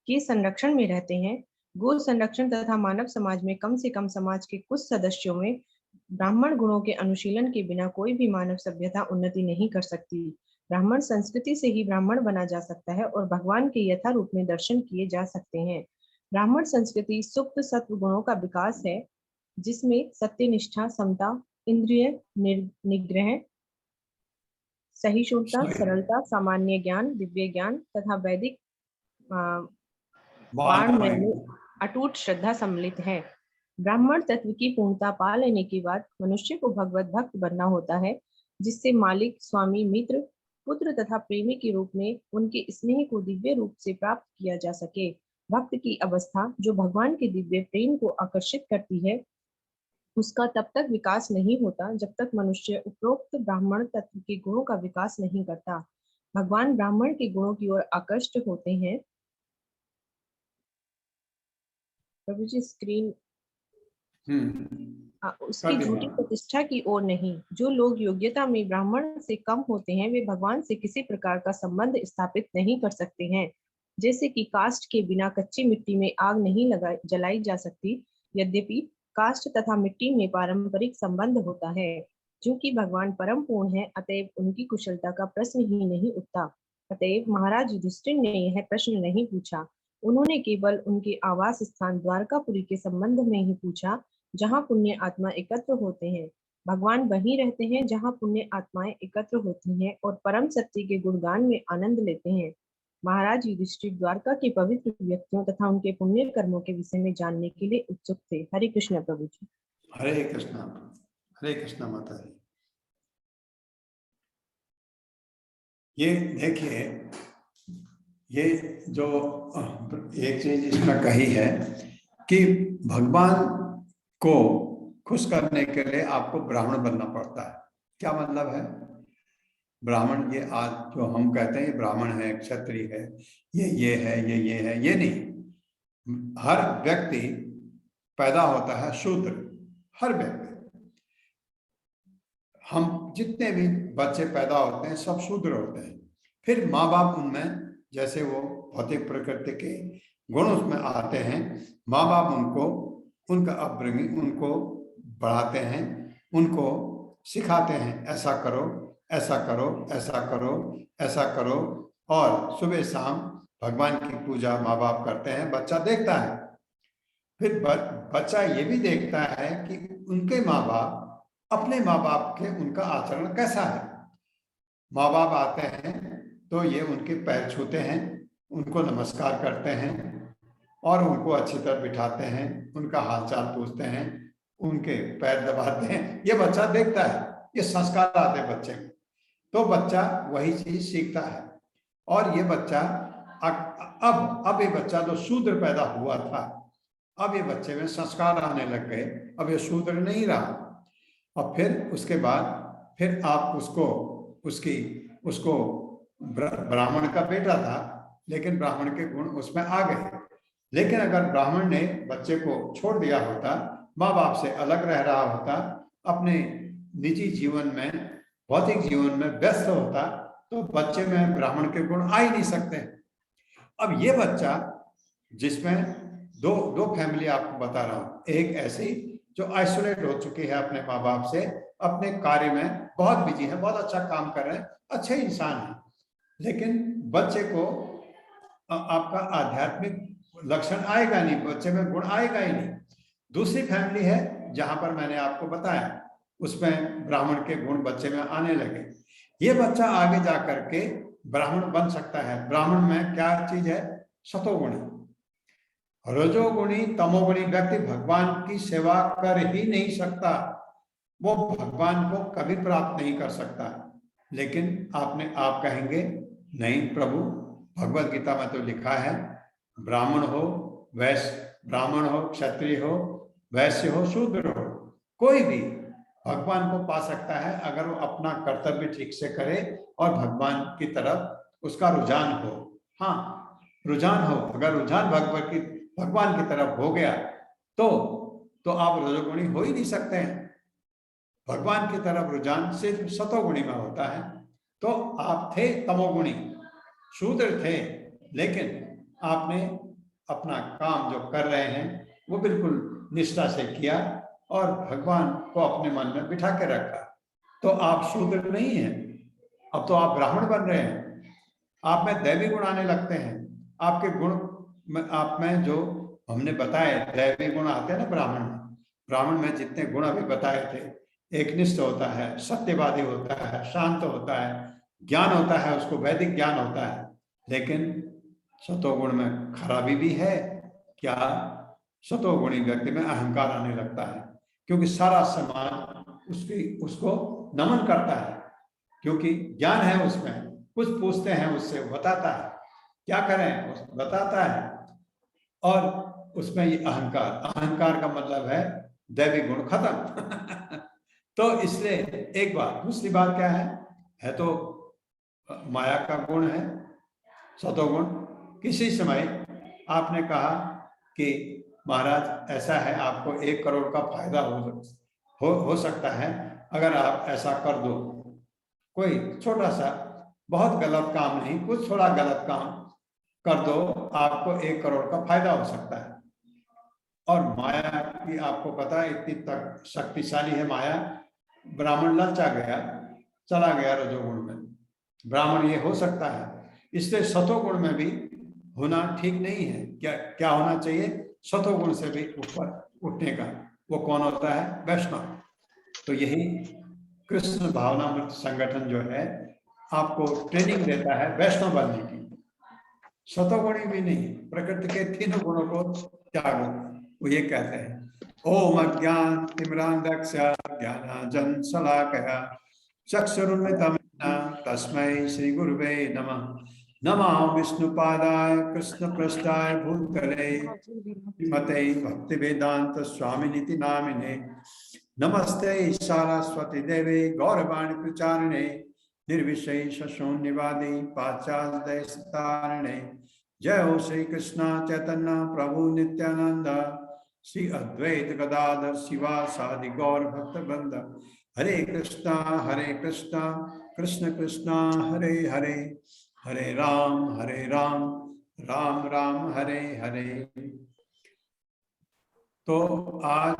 के संरक्षण में रहते हैं, गो संरक्षण तथा मानव समाज में कम से कम समाज के कुछ सदस्यों में ब्राह्मण गुणों के अनुशीलन के बिना कोई भी मानव सभ्यता उन्नति नहीं कर सकती। ब्राह्मण संस्कृति से ही ब्राह्मण बना जा सकता है और भगवान के यथा रूप में दर्शन किए जा सकते हैं। ब्राह्मण संस्कृति सुप्त सत्व गुणों का विकास है, जिसमें सत्यनिष्ठा, समता, इंद्रिय निग्रह, सहिष्णुता, सरलता, सामान्य ज्ञान, दिव्य ज्ञान तथा वैदिक वाङ्मय में अटूट श्रद्धा सम्मिलित है। ब्राह्मण तत्व की पूर्णता पा लेने के बाद मनुष्य को भगवत भक्त बनना होता है, जिससे मालिक, स्वामी, मित्र, पुत्र तथा प्रेमी के रूप में उनके स्नेह को दिव्य रूप से प्राप्त किया जा सके। भक्त की अवस्था जो भगवान के दिव्य प्रेम को आकर्षित करती है, उसका तब तक विकास नहीं होता जब तक मनुष्य उपरोक्त ब्राह्मण तत्व के गुणों का विकास नहीं करता। भगवान ब्राह्मण के गुणों की ओर आकृष्ट होते हैं। प्रभु जी स्क्रीन उसकी झूठी प्रतिष्ठा की ओर नहीं। जो लोग योग्यता में ब्राह्मण से कम होते हैं, वे भगवान से किसी प्रकार का संबंध स्थापित नहीं कर सकते हैं। जैसे कि काष्ठ के बिना कच्ची मिट्टी में आग नहीं जलाई जा सकती, यद्यपि काष्ठ तथा मिट्टी में पारंपरिक संबंध होता है। क्योंकि भगवान परम पूर्ण है, अतएव उनकी कुशलता का प्रश्न ही नहीं उठता। अतएव महाराज युधिष्ठिर ने यह प्रश्न नहीं पूछा। उन्होंने केवल उनके आवास स्थान द्वारकापुरी के संबंध में ही पूछा, जहाँ पुण्य आत्मा एकत्र होते हैं। भगवान वहीं रहते हैं जहाँ पुण्य आत्माएं एकत्र होती हैं और परम सत्य के गुणगान में आनंद लेते हैं। महाराज युधिष्ठिर द्वारका के पवित्र व्यक्तियों तथा उनके पुण्य कर्मों के विषय में जानने के लिए उत्सुक थे। हरे कृष्ण प्रभु जी। हरे कृष्ण माता जी। ये देखिए, ये जो एक चीज इसमें कही है कि भगवान को खुश करने के लिए आपको ब्राह्मण बनना पड़ता है। क्या मतलब है? ब्राह्मण, ये आज जो हम कहते हैं ब्राह्मण है, क्षत्रिय है, ये है, ये है, ये नहीं। हर व्यक्ति पैदा होता है शूद्र, हर व्यक्ति। हम जितने भी बच्चे पैदा होते हैं सब शूद्र होते हैं। फिर माँ बाप उनमें जैसे वो भौतिक प्रकृति के गुण उसमें आते हैं, माँ बाप उनको उनका अपब्रिंगिंग उनको बढ़ाते हैं, उनको सिखाते हैं, ऐसा करो, ऐसा करो, ऐसा करो, ऐसा करो। और सुबह शाम भगवान की पूजा माँ बाप करते हैं, बच्चा देखता है। फिर बच्चा ये भी देखता है कि उनके माँ बाप अपने माँ बाप के उनका आचरण कैसा है। माँ बाप आते हैं तो ये उनके पैर छूते हैं, उनको नमस्कार करते हैं और उनको अच्छी तरह बिठाते हैं, उनका हालचाल पूछते हैं, उनके पैर दबाते हैं। ये बच्चा देखता है, ये संस्कार आते हैं बच्चे को, तो बच्चा वही चीज सीखता है। और ये बच्चा अब ये बच्चा जो शूद्र पैदा हुआ था, अब ये बच्चे में संस्कार आने लग गए, अब ये शूद्र नहीं रहा। और फिर उसके बाद फिर आप उसको ब्राह्मण का बेटा था, लेकिन ब्राह्मण के गुण उसमें आ गए। लेकिन अगर ब्राह्मण ने बच्चे को छोड़ दिया होता, माँ बाप से अलग रह रहा होता, अपने निजी जीवन में, भौतिक जीवन में व्यस्त होता, तो बच्चे में ब्राह्मण के गुण आ ही नहीं सकते। अब ये बच्चा, जिसमें दो फैमिली आपको बता रहा हूँ, एक ऐसी जो आइसोलेट हो चुकी है अपने माँ बाप से, अपने कार्य में बहुत बिजी है, बहुत अच्छा काम कर रहे हैं, अच्छे इंसान है, लेकिन बच्चे को आपका आध्यात्मिक लक्षण आएगा नहीं, बच्चे में गुण आएगा ही नहीं। दूसरी फैमिली है जहां पर मैंने आपको बताया, उसमें ब्राह्मण के गुण बच्चे में आने लगे। ये बच्चा आगे जा करके ब्राह्मण बन सकता है। ब्राह्मण में क्या चीज है? सतोगुणी। रजोगुणी तमोगुणी व्यक्ति भगवान की सेवा कर ही नहीं सकता, वो भगवान को कभी प्राप्त नहीं कर सकता। लेकिन आप कहेंगे नहीं प्रभु, भगवत गीता में तो लिखा है ब्राह्मण हो, ब्राह्मण हो, क्षत्रिय हो, वैश्य हो, शूद्र हो, कोई भी भगवान को पा सकता है अगर वो अपना कर्तव्य ठीक से करे और भगवान की तरफ उसका रुझान हो। हाँ, रुझान हो, अगर रुझान भगवान की तरफ हो गया तो आप रजोगुणी हो ही नहीं सकते हैं। भगवान की तरफ रुझान सिर्फ सतोगुणी में होता है। तो आप थे तमोगुणी, शूद्र थे, लेकिन आपने अपना काम जो कर रहे हैं वो बिल्कुल निष्ठा से किया और भगवान को अपने मन में बिठा के रखा, तो आप शूद्र नहीं हैं। अब तो आप ब्राह्मण बन रहे हैं, आप में दैवी गुण आने लगते हैं। आपके गुण में, आप में जो हमने बताए दैवी गुण आते हैं ना ब्राह्मण में, ब्राह्मण में जितने गुण अभी बताए थे, एकनिष्ठ होता है, सत्यवादी होता है, शांत होता है, ज्ञान होता है, उसको वैदिक ज्ञान होता है। लेकिन सतोगुण में खराबी भी है क्या? सतोगुणी व्यक्ति में अहंकार आने लगता है, क्योंकि सारा समाज उसको नमन करता है, क्योंकि ज्ञान है उसमें। कुछ पूछते हैं उससे, बताता है, क्या करें बताता है। और उसमें ये अहंकार का मतलब है दैवी गुण खत्म। तो इसलिए एक बात। दूसरी बात क्या है तो माया का गुण है सतोगुण। किसी समय आपने कहा कि महाराज ऐसा है, आपको 1 करोड़ का फायदा हो सकता है अगर आप ऐसा कर दो। कोई छोटा सा, बहुत गलत काम नहीं, कुछ थोड़ा गलत काम कर दो, आपको 1 करोड़ का फायदा हो सकता है। और माया की आपको पता है इतनी तक शक्तिशाली है माया। ब्राह्मण ललचा गया, चला गया रजोगुण में। ब्राह्मण ये हो सकता है, इसलिए सतोगुण में भी होना ठीक नहीं है। क्या होना चाहिए? सतोगुण से भी ऊपर उठने का। वो कौन होता है? वैष्णव। तो यही कृष्ण भावनामृत संगठन जो है आपको ट्रेनिंग देता है वैष्णव बनने की। सतोगुणी भी नहीं, प्रकृति के 3 गुणों को त्यागो। वो ये कहते हैं ओम अज्ञान तिमिरांधस्य ज्ञानांजन शलाकया चक्षुरुन्मिलितं येन तस्मै श्री गुरुवे नमः। नमः विष्णुपादाय कृष्णपृष्ठाय भूतले श्रीमते भक्तिवेदांत स्वामिनिति नामिने। नमस्ते सरस्वती देवे गौरवाणी प्रचारिणे निर्विशेष शून्यवादी पाश्चात्य सितारिणे। जय हो श्री कृष्ण चैतन्य प्रभु नित्यानंद श्री अद्वैत गदाधर शिवासादि गौर भक्त वृंद। हरे कृष्णा कृष्ण कृष्णा हरे हरे, हरे राम राम राम हरे हरे। तो आज